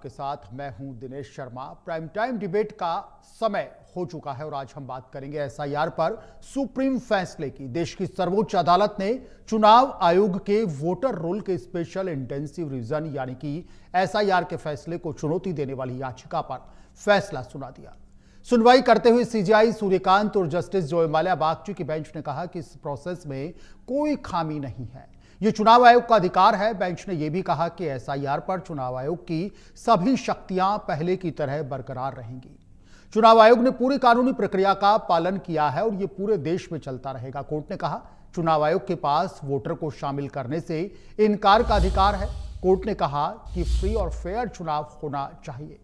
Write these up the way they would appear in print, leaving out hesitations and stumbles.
के साथ मैं हूं Dinesh Sharma. Prime time debate का समय हो चुका है और आज हम बात करेंगे एसआईआर पर सुप्रीम फैसले की। देश की सर्वोच्च अदालत ने चुनाव आयोग के वोटर रोल के स्पेशल इंटेंसिव रिवीजन यानी कि एसआईआर के फैसले को चुनौती देने वाली याचिका पर फैसला सुना दिया। सुनवाई करते हुए सीजेआई सूर्यकांत और जस्टिस जयमाल्या बागची की बेंच ने कहा कि इस प्रोसेस में कोई खामी नहीं है, ये चुनाव आयोग का अधिकार है। बेंच ने यह भी कहा कि एसआईआर पर चुनाव आयोग की सभी शक्तियां पहले की तरह बरकरार रहेंगी। चुनाव आयोग ने पूरी कानूनी प्रक्रिया का पालन किया है और यह पूरे देश में चलता रहेगा। कोर्ट ने कहा चुनाव आयोग के पास वोटर को शामिल करने से इनकार का अधिकार है। कोर्ट ने कहा कि फ्री और फेयर चुनाव होना चाहिए।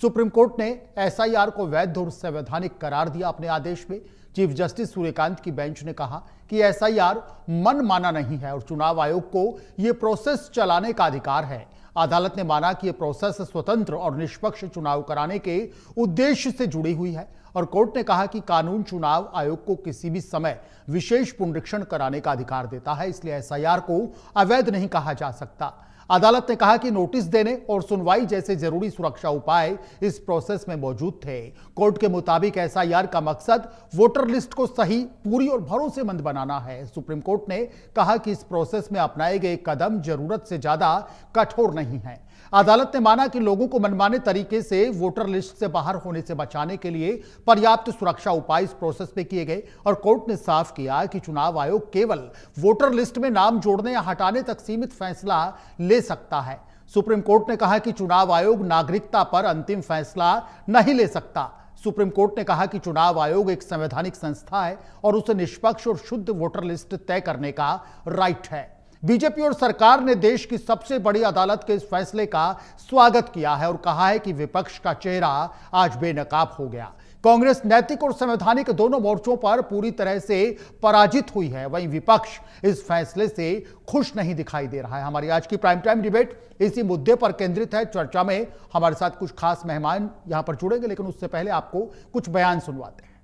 सुप्रीम कोर्ट ने एसआईआर को वैध और संवैधानिक करार दिया अपने आदेश में। चीफ जस्टिस सूर्यकांत की बेंच ने कहा कि एसआईआर मनमाना नहीं है और चुनाव आयोग को यह प्रोसेस चलाने का अधिकार है। अदालत ने माना कि यह प्रोसेस स्वतंत्र और निष्पक्ष चुनाव कराने के उद्देश्य से जुड़ी हुई है और कोर्ट ने कहा कि कानून चुनाव आयोग को किसी भी समय विशेष पुनरीक्षण कराने का अधिकार देता है, इसलिए एसआईआर को अवैध नहीं कहा जा सकता। अदालत ने कहा कि नोटिस देने और सुनवाई जैसे जरूरी सुरक्षा उपाय इस प्रोसेस में मौजूद थे। कोर्ट के मुताबिक एसआईआर का मकसद वोटर लिस्ट को सही, पूरी और भरोसेमंद बनाना है। सुप्रीम कोर्ट ने कहा कि इस प्रोसेस में अपनाए गए कदम जरूरत से ज्यादा कठोर नहीं है। अदालत ने माना कि लोगों को मनमाने तरीके से वोटर लिस्ट से बाहर होने से बचाने के लिए पर्याप्त सुरक्षा उपाय इस प्रोसेस में किए गए और कोर्ट ने साफ किया कि चुनाव आयोग केवल वोटर लिस्ट में नाम जोड़ने या हटाने तक सीमित फैसला ले सकता है। सुप्रीम कोर्ट ने कहा कि चुनाव आयोग नागरिकता पर अंतिम फैसला नहीं ले सकता। सुप्रीम कोर्ट ने कहा कि चुनाव आयोग एक संवैधानिक संस्था है और उसे निष्पक्ष और शुद्ध वोटर लिस्ट तय करने का राइट है। बीजेपी और सरकार ने देश की सबसे बड़ी अदालत के इस फैसले का स्वागत किया है और कहा है कि विपक्ष का चेहरा आज बेनकाब हो गया। कांग्रेस नैतिक और संवैधानिक दोनों मोर्चों पर पूरी तरह से पराजित हुई है, वहीं विपक्ष इस फैसले से खुश नहीं दिखाई दे रहा है। हमारी आज की प्राइम टाइम डिबेट इसी मुद्दे पर केंद्रित है। चर्चा में हमारे साथ कुछ खास मेहमान यहां पर जुड़ेंगे, लेकिन उससे पहले आपको कुछ बयान सुनवाते हैं।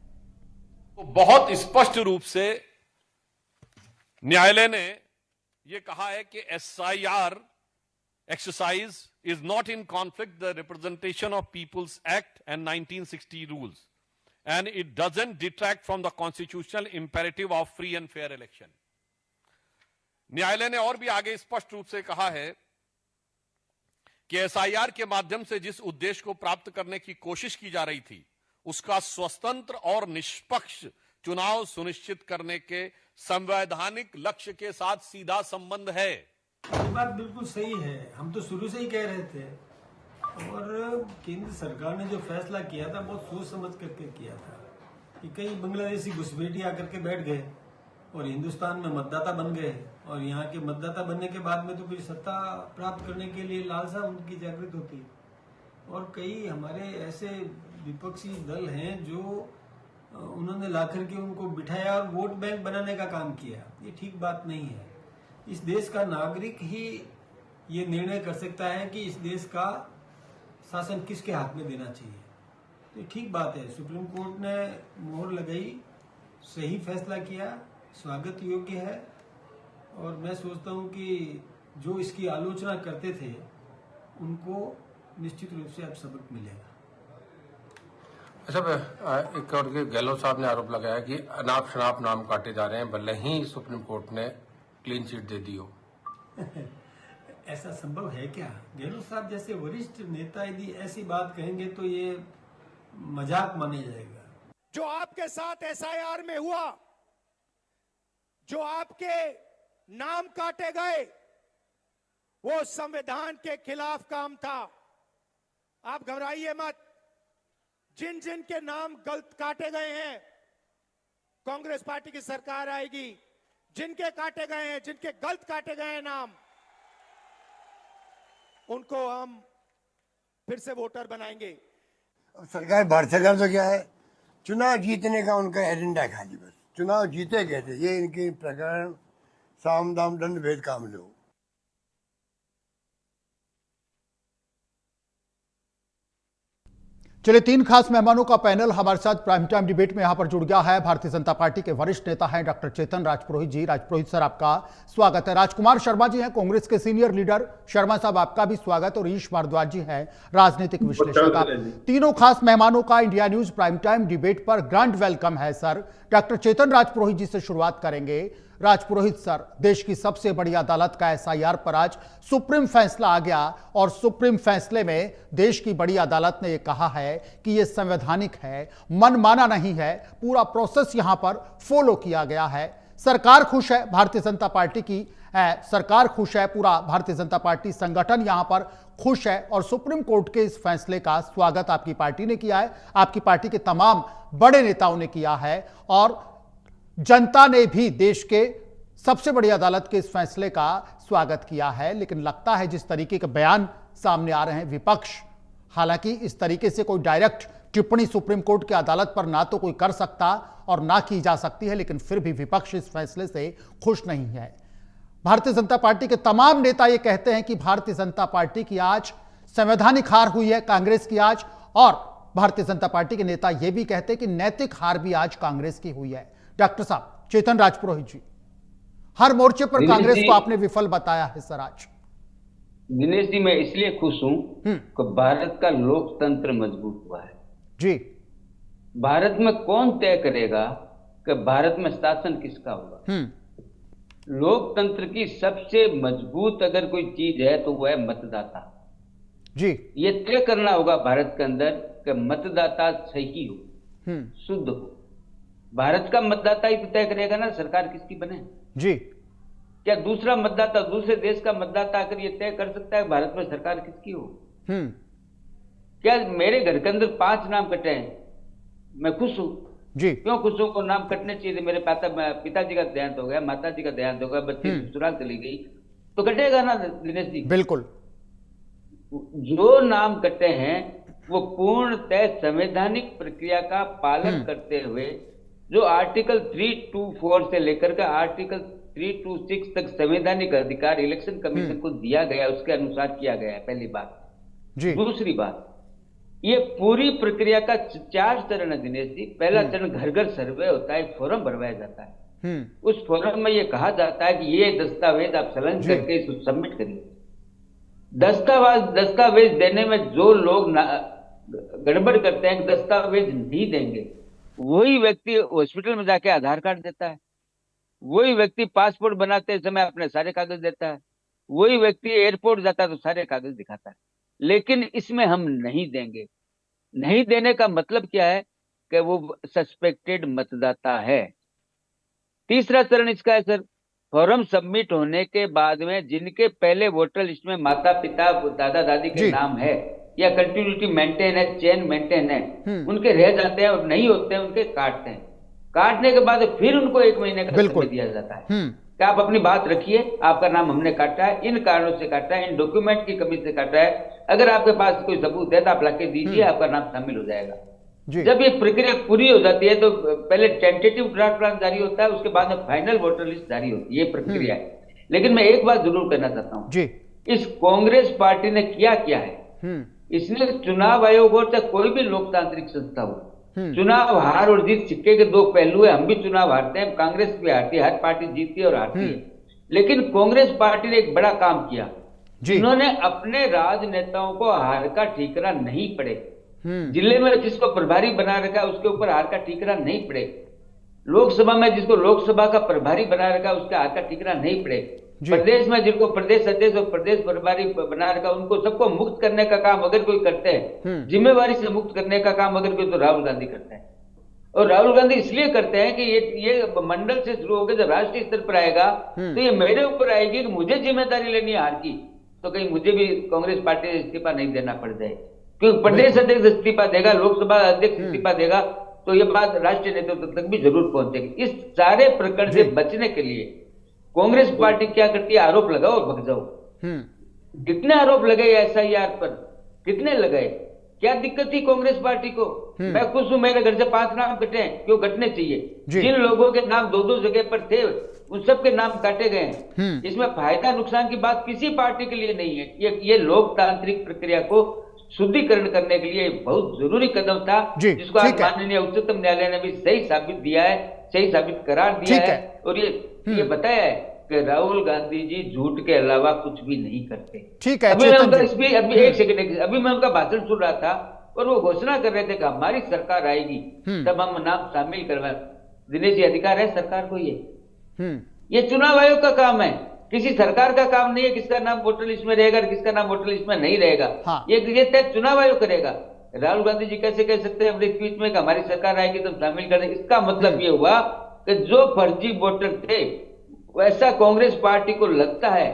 तो बहुत स्पष्ट रूप से न्यायालय ने यह कहा है कि SIR exercise is not in conflict the representation of people's act and 1960 rules and it doesn't detract from the constitutional imperative of free and fair election। न्यायालय ने और भी आगे स्पष्ट रूप से कहा है कि एसआईआर के माध्यम से जिस उद्देश्य को प्राप्त करने की कोशिश की जा रही थी उसका स्वतंत्र और निष्पक्ष चुनाव सुनिश्चित करने के संवैधानिक लक्ष्य के साथ सीधा संबंध है। ये बात बिल्कुल सही है, हम तो शुरू से ही कह रहे थे और केंद्र सरकार ने जो फैसला किया था बहुत सोच समझ करके किया था कि कई बांग्लादेशी घुसपैठी आकर के बैठ गए और हिंदुस्तान में मतदाता बन गए और यहाँ के मतदाता बनने के बाद में तो फिर सत्ता प्राप्त करने के लिए लालसा उनकी जागृत होती और कई हमारे ऐसे विपक्षी दल हैं जो उन्होंने ला करके उनको बिठाया और वोट बैंक बनाने का काम किया। ये ठीक बात नहीं है। इस देश का नागरिक ही ये निर्णय कर सकता है कि इस देश का शासन किसके हाथ में देना चाहिए। तो ठीक बात है, सुप्रीम कोर्ट ने मोहर लगाई, सही फैसला किया, स्वागत योग्य है और मैं सोचता हूं कि जो इसकी आलोचना करते थे उनको निश्चित रूप से अब सबक मिलेगा। अच्छा, एक और गहलोत साहब ने आरोप लगाया कि अनाप शनाप नाम काटे जा रहे हैं, भले ही सुप्रीम कोर्ट ने क्लीन चिट दे दी हो। ऐसा संभव है क्या? गहलोत साहब जैसे वरिष्ठ नेता यदि ऐसी बात कहेंगे तो ये मजाक माना जाएगा। जो आपके साथ एसआईआर में हुआ, जो आपके नाम काटे गए, वो संविधान के खिलाफ काम था। आप घबराइए मत। जिन जिन के नाम गलत काटे गए हैं, कांग्रेस पार्टी की सरकार आएगी, जिनके काटे गए हैं, जिनके गलत काटे गए हैं नाम, उनको हम फिर से वोटर बनाएंगे। अब सरकार भ्रष्टाचार तो क्या है, चुनाव जीतने का उनका एजेंडा खाली, बस चुनाव जीते कहते, ये इनके प्रकरण साम दाम दंड भेद काम लो। चलिए, 3 खास मेहमानों का पैनल हमारे साथ प्राइम टाइम डिबेट में यहां पर जुड़ गया है। भारतीय जनता पार्टी के वरिष्ठ नेता हैं डॉक्टर चेतन राजपुरोहित जी। राजपुरोहित सर, आपका स्वागत है। राजकुमार शर्मा जी हैं कांग्रेस के सीनियर लीडर। शर्मा साहब, आपका भी स्वागत। और ईश भारद्वाज जी हैं राजनीतिक विश्लेषक। आप तीनों खास मेहमानों का India news prime time debate पर ग्रैंड वेलकम है। सर, डॉक्टर चेतन राजपुरोहित जी से शुरुआत करेंगे। राजपुरोहित सर, देश की सबसे बड़ी अदालत का एसआईआर पर आज सुप्रीम फैसला आ गया और सुप्रीम फैसले में देश की बड़ी अदालत ने यह कहा है कि यह संवैधानिक है, मनमाना नहीं है, पूरा प्रोसेस यहां पर फॉलो किया गया है। सरकार खुश है, भारतीय जनता पार्टी की सरकार खुश है, पूरा भारतीय जनता पार्टी संगठन यहां पर खुश है और सुप्रीम कोर्ट के इस फैसले का स्वागत आपकी पार्टी ने किया है, आपकी पार्टी के तमाम बड़े नेताओं ने किया है और जनता ने भी देश के सबसे बड़ी अदालत के इस फैसले का स्वागत किया है। लेकिन लगता है जिस तरीके के बयान सामने आ रहे हैं विपक्ष, हालांकि इस तरीके से कोई डायरेक्ट टिप्पणी सुप्रीम कोर्ट की अदालत पर ना तो कोई कर सकता और ना की जा सकती है, लेकिन फिर भी विपक्ष इस फैसले से खुश नहीं है। भारतीय जनता पार्टी के तमाम नेता ये कहते हैं कि भारतीय जनता पार्टी की आज संवैधानिक हार हुई है, कांग्रेस की आज, और भारतीय जनता पार्टी के नेता ये भी कहते हैं कि नैतिक हार भी आज कांग्रेस की हुई है। डॉक्टर साहब, चेतन राजपुरोहित जी, हर मोर्चे पर कांग्रेस को आपने विफल बताया है सर आज। दिनेश जी, मैं इसलिए खुश हूं कि भारत का लोकतंत्र मजबूत हुआ है जी। भारत में कौन तय करेगा कि भारत में शासन किसका होगा? लोकतंत्र की सबसे मजबूत अगर कोई चीज है तो वह है मतदाता जी। ये तय करना होगा भारत के अंदर कि मतदाता सही हो, शुद्ध हो। भारत का मतदाता ही तो तय करेगा ना सरकार किसकी बने जी। क्या दूसरा मतदाता, दूसरे देश का मतदाता आकर ये तय कर सकता है भारत में सरकार किसकी हो? क्या मेरे घर के अंदर 5 नाम कटे हैं, मैं खुश हूं जी। क्यों खुश हूं? को नाम कटने चाहिए। मेरे पिताजी का देहांत हो गया, माताजी का देहांत हो गया, बच्ची ससुराल चली गई, तो कटेगा ना दिनेश जी? बिल्कुल। जो नाम कटे हैं वो पूर्णतः संवैधानिक प्रक्रिया का पालन करते हुए, जो आर्टिकल 324 से लेकर के आर्टिकल 326 तक संवैधानिक अधिकार इलेक्शन कमीशन को दिया गया, उसके अनुसार किया गया है। पहली बात जी। दूसरी बात, ये पूरी प्रक्रिया का 4 चरण है दिनेश जी। पहला चरण घर घर सर्वे होता है, एक फॉर्म भरवाया जाता है। उस फॉर्म में ये कहा जाता है कि ये दस्तावेज आप संलग्न करके इसको सबमिट करिए। दस्तावेज देने में जो लोग गड़बड़ करते हैं, दस्तावेज नहीं देंगे, वही व्यक्ति हॉस्पिटल में जाके आधार कार्ड देता है, वही व्यक्ति पासपोर्ट बनाते समय अपने सारे कागज देता है, वही व्यक्ति एयरपोर्ट जाता है तो सारे कागज दिखाता है। लेकिन इसमें हम नहीं देंगे। नहीं देने का मतलब क्या है कि वो सस्पेक्टेड मतदाता है। तीसरा चरण इसका है सर, फॉर्म सबमिट होने के बाद में जिनके पहले वोटर लिस्ट में माता पिता दादा दादी के नाम है या कंटिन्यूटी मेंटेन है, चेन मेंटेन है, उनके रह जाते हैं और नहीं होते हैं उनके काटते हैं। काटने के बाद फिर उनको 1 महीने का समय दिया जाता है कि आप अपनी बात रखिए, आपका नाम हमने काटा है, इन कारणों से काटा है, इन डॉक्यूमेंट की कमी से काटा है, अगर आपके पास कोई सबूत है तो आप लाके दीजिए, आपका नाम शामिल हो जाएगा। जब ये प्रक्रिया पूरी हो जाती है तो पहले टेंटेटिव ड्राफ्ट प्लान जारी होता है, उसके बाद में फाइनल वोटर लिस्ट जारी होती है। ये प्रक्रिया है। लेकिन मैं एक बात जरूर कहना चाहता हूँ, इस कांग्रेस पार्टी ने किया है, इसने चुनाव आयोग और चाहे कोई भी लोकतांत्रिक संस्था हो, चुनाव हार और जीत सिक्के के 2 पहलू है। हम भी चुनाव हारते हैं, कांग्रेस भी हारती है, हर पार्टी जीतती है और हारती है। लेकिन कांग्रेस पार्टी ने एक बड़ा काम किया, जिन्होंने अपने राजनेताओं को हार का ठीकरा नहीं पड़े। जिले में जिसको प्रभारी बना रखा है उसके ऊपर हार का ठीकरा नहीं पड़े। लोकसभा में जिसको लोकसभा का प्रभारी बना रखा है उसका हार का ठीकरा नहीं पड़े। प्रदेश में जिनको प्रदेश अध्यक्ष और प्रदेश प्रभारी बना रखा उनको सबको मुक्त करने का काम अगर कोई करते हैं, जिम्मेवारी से मुक्त करने का काम अगर कोई, तो राहुल गांधी करते हैं। और राहुल गांधी इसलिए करते हैं कि ये मंडल से शुरू होकर जब राष्ट्रीय स्तर पर आएगा तो ये मेरे ऊपर आएगी कि मुझे जिम्मेदारी लेनी है हार की, तो कहीं मुझे भी कांग्रेस पार्टी से इस्तीफा नहीं देना पड़ जाए। क्योंकि प्रदेश अध्यक्ष इस्तीफा देगा, लोकसभा अध्यक्ष इस्तीफा देगा, तो ये बात राष्ट्रीय नेतृत्व तक भी जरूर पहुंचेगी। इस सारे प्रकरण से बचने के लिए कांग्रेस पार्टी क्या करती है, आरोप लगाओ और भग जाओ। कितने आरोप लगे एसआईआर पर, कितने लगाए? क्या दिक्कत थी कांग्रेस पार्टी को? मैं खुश हूं, मेरे घर से 5 नाम कटे हैं, क्यों कटने चाहिए? जिन लोगों के नाम 2-2 जगह पर थे उन सबके नाम काटे गए हैं। इसमें फायदा नुकसान की बात किसी पार्टी के लिए नहीं है। ये लोकतांत्रिक प्रक्रिया को शुद्धिकरण करने के लिए बहुत जरूरी कदम था, जी, जिसको आज ठीक है। माननीय उच्चतम न्यायालय ने भी सही साबित दिया है, सही साबित करार दिया ठीक है। है। और ये बताया है कि राहुल गांधी जी झूठ के अलावा कुछ भी नहीं करते। ठीक है, अभी मैं चेतन उनका जी। अभी एक सेकंड, अभी मैं उनका भाषण सुन रहा था और वो घोषणा कर रहे थे कि हमारी सरकार आएगी तब हम नाम शामिल करवाए। दिनेश जी, अधिकार है सरकार को ये चुनाव आयोग का काम है, किसी सरकार का काम नहीं है किसका नाम वोटर लिस्ट में रहेगा और किसका नाम वोटर लिस्ट में नहीं रहेगा। हाँ। ये तय चुनाव आयोग करेगा। राहुल गांधी जी कैसे कह सकते हैं अपने ट्वीट में कि हमारी सरकार आएगी तो शामिल कर देंगे? इसका मतलब ये हुआ कि जो फर्जी वोटर थे, वैसा कांग्रेस पार्टी को लगता है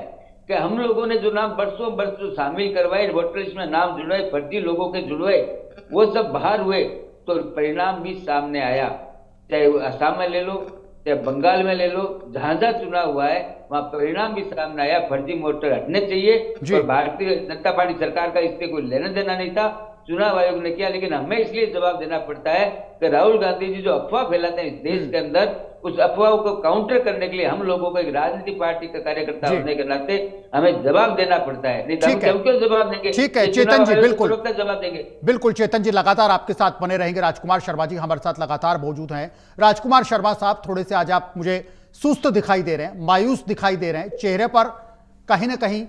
कि हम लोगों ने जो नाम बरसों बरसों शामिल करवाए, वोटर लिस्ट में नाम जुड़वाए, फर्जी लोगों के जुड़वाए, वो सब बाहर हुए तो परिणाम भी सामने आया। चाहे असम में ले लो, चाहे बंगाल में ले लो, जहां जहां चुनाव हुआ है वहां परिणाम भी सामने आया। फर्जी वोटर हटने चाहिए और भारतीय जनता पार्टी सरकार का इससे कोई लेना देना नहीं था, चुनाव आयोग ने किया। लेकिन हमें इसलिए जवाब देना पड़ता है कि राहुल गांधी जी जो अफवाह फैलाते हैं इस देश के अंदर, उस अफवाह को काउंटर करने के लिए हम लोगों को एक राजनीतिक पार्टी का कार्यकर्ता होने के नाते हमें जवाब देना पड़ता है। नहीं तो हम क्यों जवाब देंगे? ठीक है ये चेतन चुनाव जी, आयोग बिल्कुल को जवाब देंगे। बिल्कुल चेतन जी, लगातार आपके साथ बने रहेंगे। राजकुमार शर्मा जी हमारे साथ लगातार मौजूद हैं। राजकुमार शर्मा साहब, थोड़े से आज आप मुझे सुस्त दिखाई दे रहे हैं, मायूस दिखाई दे रहे हैं, चेहरे पर कहीं ना कहीं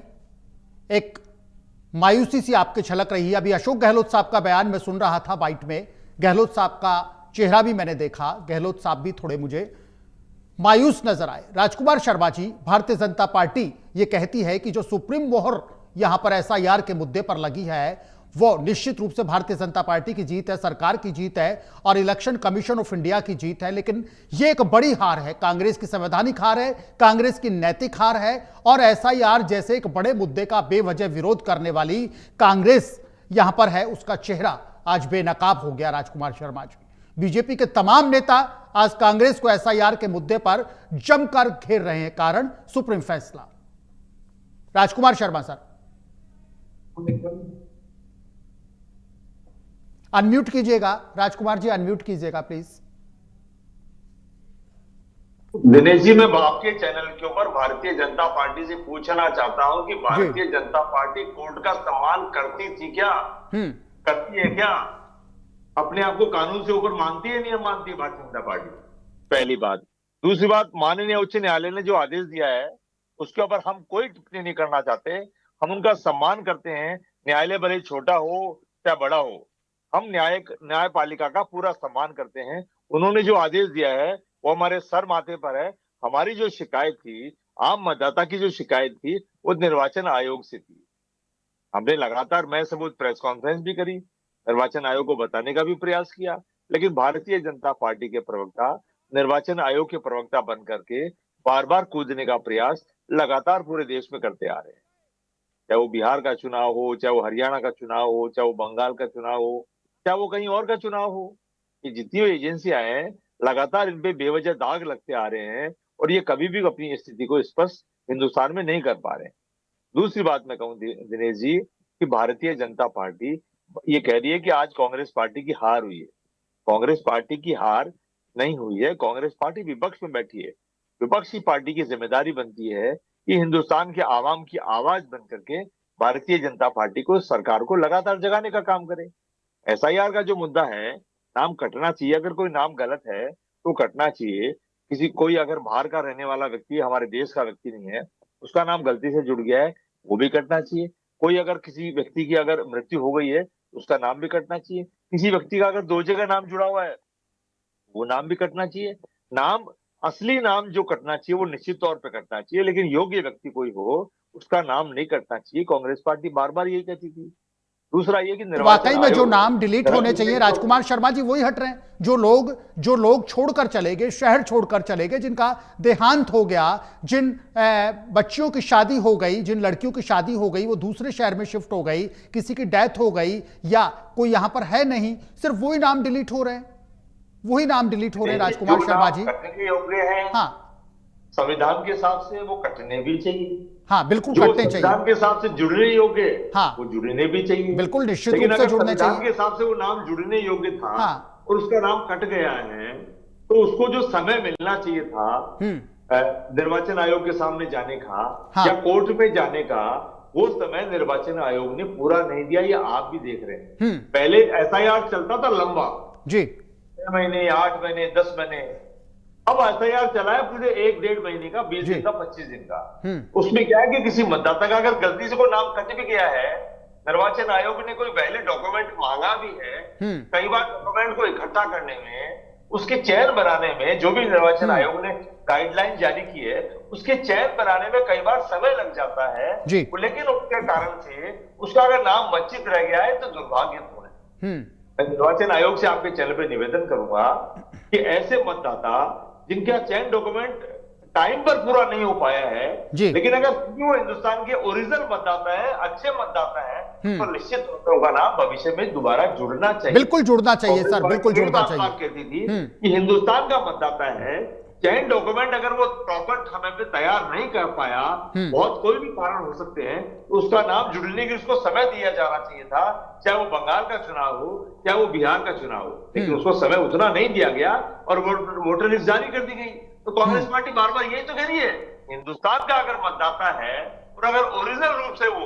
एक मायूसी सी आपके झलक रही है। अभी अशोक गहलोत साहब का बयान मैं सुन रहा था बाइट में, गहलोत साहब का चेहरा भी मैंने देखा, गहलोत साहब भी थोड़े मुझे मायूस नजर आए। राजकुमार शर्मा जी, भारतीय जनता पार्टी ये कहती है कि जो सुप्रीम मोहर यहां पर एसआईआर के मुद्दे पर लगी है वो निश्चित रूप से भारतीय जनता पार्टी की जीत है, सरकार की जीत है और इलेक्शन कमीशन ऑफ इंडिया की जीत है। लेकिन ये एक बड़ी हार है, कांग्रेस की संवैधानिक हार है, कांग्रेस की नैतिक हार है और एसआईआर जैसे एक बड़े मुद्दे का बेवजह विरोध करने वाली कांग्रेस यहां पर है, उसका चेहरा आज बेनकाब हो गया। राजकुमार शर्मा जी, बीजेपी के तमाम नेता आज कांग्रेस को एसआईआर के मुद्दे पर जमकर घेर रहे हैं, कारण सुप्रीम फैसला। राजकुमार शर्मा सर, अनम्यूट कीजिएगा। राजकुमार जी अनम्यूट कीजिएगा प्लीज। दिनेश जी, मैं आपके चैनल के ऊपर भारतीय जनता पार्टी से पूछना चाहता हूं कि भारतीय जनता पार्टी कोर्ट का सम्मान करती थी क्या? करती है क्या? अपने आप को कानून से ऊपर मानती है नहीं मानती भारतीय जनता पार्टी? पहली बात। दूसरी बात, माननीय उच्च न्यायालय ने जो आदेश दिया है उसके ऊपर हम कोई टिप्पणी नहीं करना चाहते, हम उनका सम्मान करते हैं। न्यायालय भले छोटा हो या बड़ा हो, हम न्यायपालिका का पूरा सम्मान करते हैं। उन्होंने जो आदेश दिया है वो हमारे सर माथे पर है। हमारी जो शिकायत थी, आम मतदाता की जो शिकायत थी, वो निर्वाचन आयोग से थी। हमने लगातार मैं सबूत प्रेस कॉन्फ्रेंस भी करी, निर्वाचन आयोग को बताने का भी प्रयास किया, लेकिन भारतीय जनता पार्टी के प्रवक्ता निर्वाचन आयोग के प्रवक्ता बन करके बार बार कूदने का प्रयास लगातार पूरे देश में करते आ रहे हैं। चाहे वो बिहार का चुनाव हो, चाहे वो हरियाणा का चुनाव हो, चाहे वो बंगाल का चुनाव हो, चाहे वो कहीं और का चुनाव हो, ये जितनी एजेंसियां हैं लगातार इन पे बेवजह दाग लगते आ रहे हैं और ये कभी भी अपनी स्थिति को स्पष्ट हिंदुस्तान में नहीं कर पा रहे हैं। दूसरी बात मैं कहूं दिनेश जी कि भारतीय जनता पार्टी ये कह रही है कि आज कांग्रेस पार्टी की हार हुई है। कांग्रेस पार्टी की हार नहीं हुई है, कांग्रेस पार्टी विपक्ष में बैठी है। विपक्षी पार्टी की जिम्मेदारी बनती है कि हिंदुस्तान के आवाम की आवाज बन करके भारतीय जनता पार्टी को, सरकार को लगातार जगाने का काम करे। एसआईआर का जो मुद्दा है, नाम कटना चाहिए। अगर कोई नाम गलत है तो कटना चाहिए। कोई अगर बाहर का रहने वाला व्यक्ति, हमारे देश का व्यक्ति नहीं है, उसका नाम गलती से जुड़ गया है, वो भी कटना चाहिए। कोई अगर किसी व्यक्ति की अगर मृत्यु हो गई है, उसका नाम भी कटना चाहिए। किसी व्यक्ति का अगर 2 जगह नाम जुड़ा हुआ है, वो नाम भी कटना चाहिए। नाम, असली नाम जो कटना चाहिए वो निश्चित तौर पे कटना चाहिए, लेकिन योग्य व्यक्ति कोई हो उसका नाम नहीं कटना चाहिए। कांग्रेस पार्टी बार बार यही कहती थी। दूसरा ये कि वाकई में जो नाम डिलीट होने चाहिए, राजकुमार शर्मा जी, वही हट रहे हैं। जो लोग छोड़कर चले गए, शहर छोड़कर चले गए, जिनका देहांत हो गया, जिन बच्चियों की शादी हो गई, जिन लड़कियों की शादी हो गई, वो दूसरे शहर में शिफ्ट हो गई, किसी की डेथ हो गई या कोई यहां पर है नहीं, सिर्फ वही नाम डिलीट हो रहे हैं, वही नाम डिलीट हो रहे हैं। राजकुमार शर्मा जी, हाँ, संविधान के हिसाब से वो कटने भी चाहिए। हाँ, बिल्कुल जो कटने चाहिए। संविधान के हिसाब से जुड़ने योग्य, हाँ, वो जुड़ने भी चाहिए, बिल्कुल निश्चित रूप से जुड़ने चाहिए। संविधान के हिसाब से वो नाम जुड़ने योग्य था, हाँ, और उसका नाम कट गया है, तो उसको जो समय मिलना चाहिए था निर्वाचन आयोग के सामने जाने का, हाँ, या कोर्ट में जाने का, वो समय निर्वाचन आयोग ने पूरा नहीं दिया, ये आप भी देख रहे हैं। पहले एसआईआर चलता था लंबा जी, 6 महीने, 8 महीने, 10 महीने। अब एसआईआर चला है पूरे 1-1.5 महीने का, 20 दिन का, 25 दिन का। उसमें क्या है कि किसी मतदाता का अगर गलती से कोई नाम कट भी गया है, निर्वाचन आयोग ने कोई वैलिड डॉक्यूमेंट मांगा भी है, कई बार डॉक्यूमेंट को इकट्ठा करने में, उसके चयन बनाने में, जो भी निर्वाचन आयोग ने गाइडलाइन जारी की है उसके चयन बनाने में कई बार समय लग जाता है, लेकिन उसके कारण से उसका अगर नाम वंचित रह गया है तो दुर्भाग्यपूर्ण है। मैं निर्वाचन आयोग से आपके चैनल पे निवेदन करूंगा कि ऐसे मतदाता जिनका चयन डॉक्यूमेंट टाइम पर पूरा नहीं हो पाया है, लेकिन अगर वो हिंदुस्तान के ओरिजिनल मतदाता है, अच्छे मतदाता है, तो निश्चित रूप से उनका नाम भविष्य में दोबारा जुड़ना चाहिए। बिल्कुल जुड़ना चाहिए सर, बिल्कुल जुड़ना चाहिए। बात कहती थी कि हिंदुस्तान का मतदाता है, चयन डॉक्यूमेंट अगर वो प्रॉपर समय पे तैयार नहीं कर पाया, बहुत कोई भी कारण हो सकते हैं, तो उसका नाम जुड़ने की उसको समय दिया जाना चाहिए था, चाहे वो बंगाल का चुनाव हो, चाहे वो बिहार का चुनाव हो, लेकिन उसको समय उतना नहीं दिया गया और वोटर लिस्ट जारी कर दी गई। तो कांग्रेस पार्टी बार बार यही तो कह रही है, हिंदुस्तान का अगर मतदाता है और अगर ओरिजिनल रूप से वो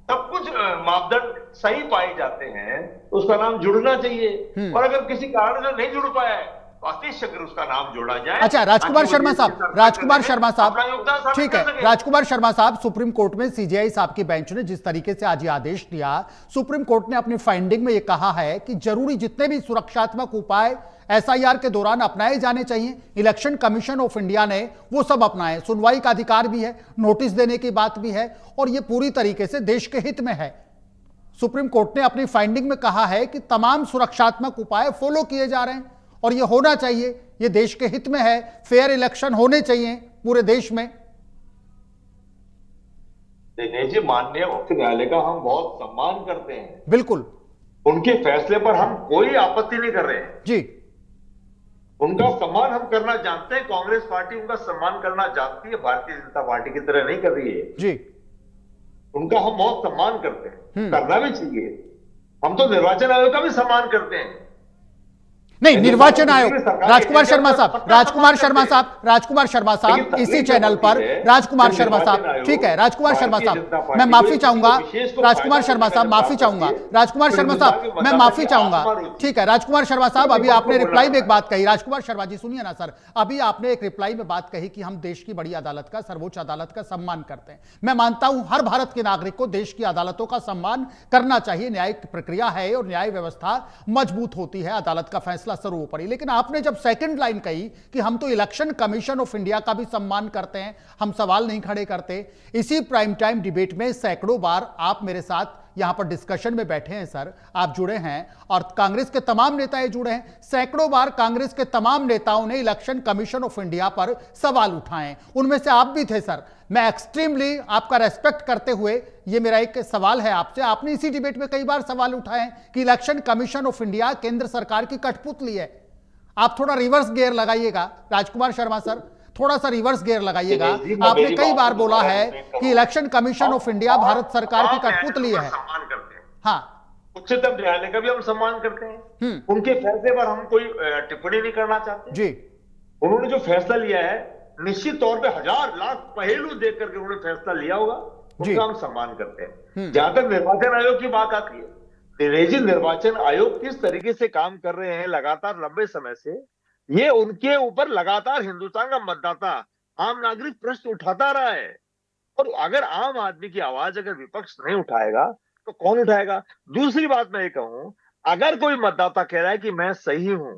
सब कुछ मापदंड सही पाए जाते हैं तो उसका नाम जुड़ना चाहिए, और अगर किसी कारण से नहीं जुड़ पाया है अतिशीघ्र उसका नाम जोड़ा जाए। अच्छा, राजकुमार शर्मा साहब, राजकुमार शर्मा साहब, ठीक है, राजकुमार शर्मा साहब, सुप्रीम कोर्ट में सीजेआई साहब की बेंच ने जिस तरीके से आज ये आदेश दिया, सुप्रीम कोर्ट ने अपनी फाइंडिंग में ये कहा है कि जरूरी जितने भी सुरक्षात्मक उपाय एसआईआर के दौरान अपनाए जाने चाहिए, इलेक्शन कमीशन ऑफ इंडिया ने वो सब अपनाए। सुनवाई का अधिकार भी है, नोटिस देने की बात भी है, और ये पूरी तरीके से देश के हित में है। सुप्रीम कोर्ट ने अपनी फाइंडिंग में कहा है कि तमाम सुरक्षात्मक उपाय फॉलो किए जा रहे हैं और ये होना चाहिए, ये देश के हित में है, फेयर इलेक्शन होने चाहिए पूरे देश में। दिनेश जी, माननीय उच्च न्यायालय का हम बहुत सम्मान करते हैं, बिल्कुल, उनके फैसले पर हम कोई आपत्ति नहीं कर रहे हैं जी, उनका सम्मान हम करना जानते हैं। कांग्रेस पार्टी उनका सम्मान करना जानती है, भारतीय जनता पार्टी की तरह नहीं कर रही है जी, उनका हम बहुत सम्मान करते हैं, करना भी चाहिए। हम तो निर्वाचन आयोग का भी सम्मान करते हैं। नहीं, निर्वाचन आयोग, राजकुमार शर्मा साहब, राजकुमार शर्मा साहब, राजकुमार शर्मा साहब, इसी चैनल पर राजकुमार शर्मा साहब, ठीक है, राजकुमार शर्मा साहब, मैं माफी चाहूंगा, राजकुमार शर्मा साहब माफी चाहूंगा, राजकुमार शर्मा साहब मैं माफी चाहूंगा, ठीक है, राजकुमार शर्मा साहब, अभी आपने रिप्लाई में एक बात कही, राजकुमार शर्मा जी सुनिए ना सर, अभी आपने एक रिप्लाई में बात कही कि हम देश की बड़ी अदालत का, सर्वोच्च अदालत का सम्मान करते हैं। मैं मानता हूं हर भारत के नागरिक को देश की अदालतों का सम्मान करना चाहिए, न्यायिक प्रक्रिया है और न्याय व्यवस्था मजबूत होती है, अदालत का फैसला सर्वोपरि। लेकिन आपने जब सेकंड लाइन कही कि हम तो इलेक्शन कमीशन ऑफ इंडिया का भी सम्मान करते हैं, हम सवाल नहीं खड़े करते, इसी प्राइम टाइम डिबेट में सैकड़ों बार आप मेरे साथ यहां पर डिस्कशन में बैठे हैं सर, आप जुड़े हैं और कांग्रेस के तमाम नेता जुड़े हैं, सैकड़ों बार कांग्रेस के तमाम नेताओं ने इलेक्शन कमीशन ऑफ इंडिया पर सवाल उठाए, उनमें से आप भी थे सर। मैं एक्सट्रीमली आपका रेस्पेक्ट करते हुए ये मेरा एक सवाल है आपसे, आपने इसी डिबेट में कई बार सवाल उठाए कि इलेक्शन कमीशन ऑफ इंडिया केंद्र सरकार की कठपुतली है। आप थोड़ा रिवर्स गियर लगाइएगा राजकुमार शर्मा सर, थोड़ा सा रिवर्स गियर लगाइएगा। आपने कई बार बोला है कि election commission of India Bharat सरकार की कठपुतली है। हाँ, उच्चतम न्यायालय का भी हम सम्मान करते हैं, उनके फैसले पर हम कोई टिप्पणी नहीं करना चाहते जी। उन्होंने जो फैसला लिया है निश्चित तौर पे हजार लाख पहलू देख करके उन्होंने फैसला लिया होगा, उनका हम सम्मान करते हैं। जहां तक निर्वाचन आयोग की बात आती है, निर्वाचन आयोग किस तरीके से काम कर रहे हैं लगातार लंबे समय से, ये उनके ऊपर लगातार हिंदुस्तान का मतदाता आम नागरिक प्रश्न उठाता रहा है। और अगर आम आदमी की आवाज अगर विपक्ष नहीं उठाएगा तो कौन उठाएगा? दूसरी बात मैं ये कहूं, अगर कोई मतदाता कह रहा है कि मैं सही हूं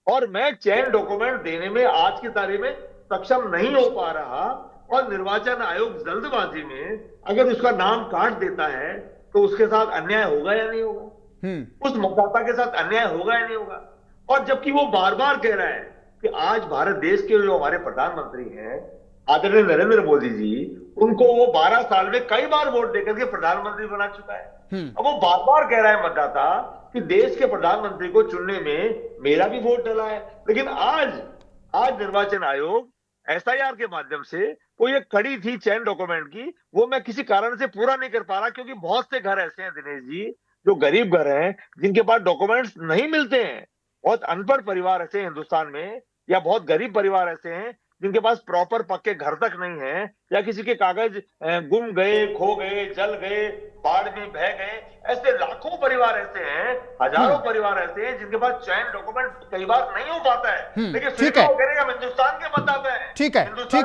और मैं चयन डॉक्यूमेंट देने में आज की तारीख में सक्षम नहीं हो पा रहा और निर्वाचन आयोग जल्दबाजी में अगर उसका नाम काट देता है तो उसके साथ अन्याय होगा या नहीं होगा? उस मतदाता के साथ अन्याय होगा या नहीं होगा? और जबकि वो बार बार कह रहा है कि आज भारत देश के जो हमारे प्रधानमंत्री हैं आदरणीय नरेंद्र मोदी जी, उनको वो 12 साल में कई बार वोट देकर के प्रधानमंत्री बना चुका है। अब वो बार बार कह रहा है मतदाता कि देश के प्रधानमंत्री को चुनने में मेरा भी वोट डला है, लेकिन आज निर्वाचन आयोग एसआईआर के माध्यम से वो ये कड़ी थी चयन डॉक्यूमेंट की, वो मैं किसी कारण से पूरा नहीं कर पा रहा, क्योंकि बहुत से घर ऐसे हैं दिनेश जी जो गरीब घर हैं जिनके पास डॉक्यूमेंट्स नहीं मिलते हैं। बहुत अनपढ़ परिवार ऐसे हिंदुस्तान में या बहुत गरीब परिवार ऐसे हैं जिनके पास प्रॉपर पक्के घर तक नहीं है, या किसी के कागज गुम गए, खो गए, जल गए, बाढ़ में बह गए, ऐसे लाखों परिवार ऐसे हैं, हजारों परिवार ऐसे हैं जिनके पास चयन डॉक्यूमेंट कई बार नहीं हो पाता है, लेकिन ठीक है, वो करेगा हिंदुस्तान के मतदाता है। ठीक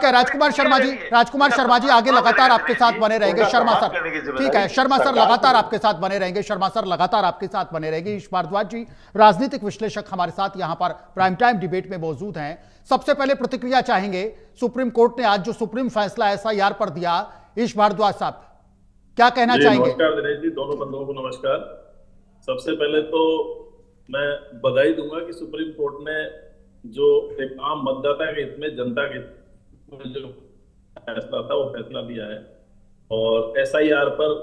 है राजकुमार शर्मा जी आगे लगातार आपके साथ बने रहेंगे। शर्मा सर, ठीक है, शर्मा सर लगातार आपके साथ बने रहेंगे। शर्मा सर लगातार आपके साथ बने रहेंगे। ईश भारद्वाज जी राजनीतिक विश्लेषक हमारे साथ यहां पर प्राइम टाइम डिबेट में मौजूद हैं। सबसे पहले प्रतिक्रिया चाहेंगे, सुप्रीम कोर्ट ने आज जो सुप्रीम फैसला एसआईआर पर दिया, ईश भारद्वाज साहब क्या कहना चाहेंगे? नमस्कार दिनेश जी, दोनों बंधुओं को नमस्कार। सबसे पहले तो मैं बधाई दूंगा कि सुप्रीम कोर्ट ने जो एक आम मतदाता के हित में, जनता के हित में जो फैसला था वो फैसला लिया है। और एसआईआर पर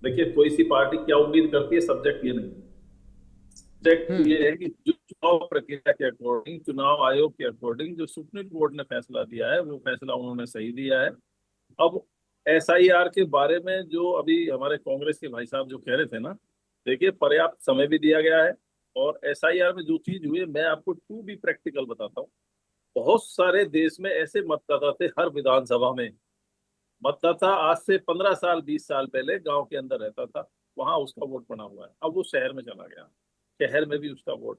देखिए, कोई सी पार्टी क्या उम्मीद करती है, सब्जेक्ट ये नहीं, सब्जेक्ट ये है कि जो चुनाव प्रक्रिया के अकॉर्डिंग, चुनाव आयोग के अकॉर्डिंग जो सुप्रीम कोर्ट ने फैसला दिया है वो फैसला उन्होंने सही दिया है। अब एसआईआर के बारे में जो अभी हमारे कांग्रेस के भाई साहब जो कह रहे थे ना, देखिए पर्याप्त समय भी दिया गया है। और एसआईआर में जो चीज हुई है, मैं आपको टू बी प्रैक्टिकल बताता हूँ। बहुत सारे देश में ऐसे मतदाता थे, हर विधानसभा में मतदाता आज से 15 साल 20 साल पहले गांव के अंदर रहता था, वहां उसका वोट पड़ा हुआ है, अब वो शहर में चला गया, शहर में भी उसका वोट।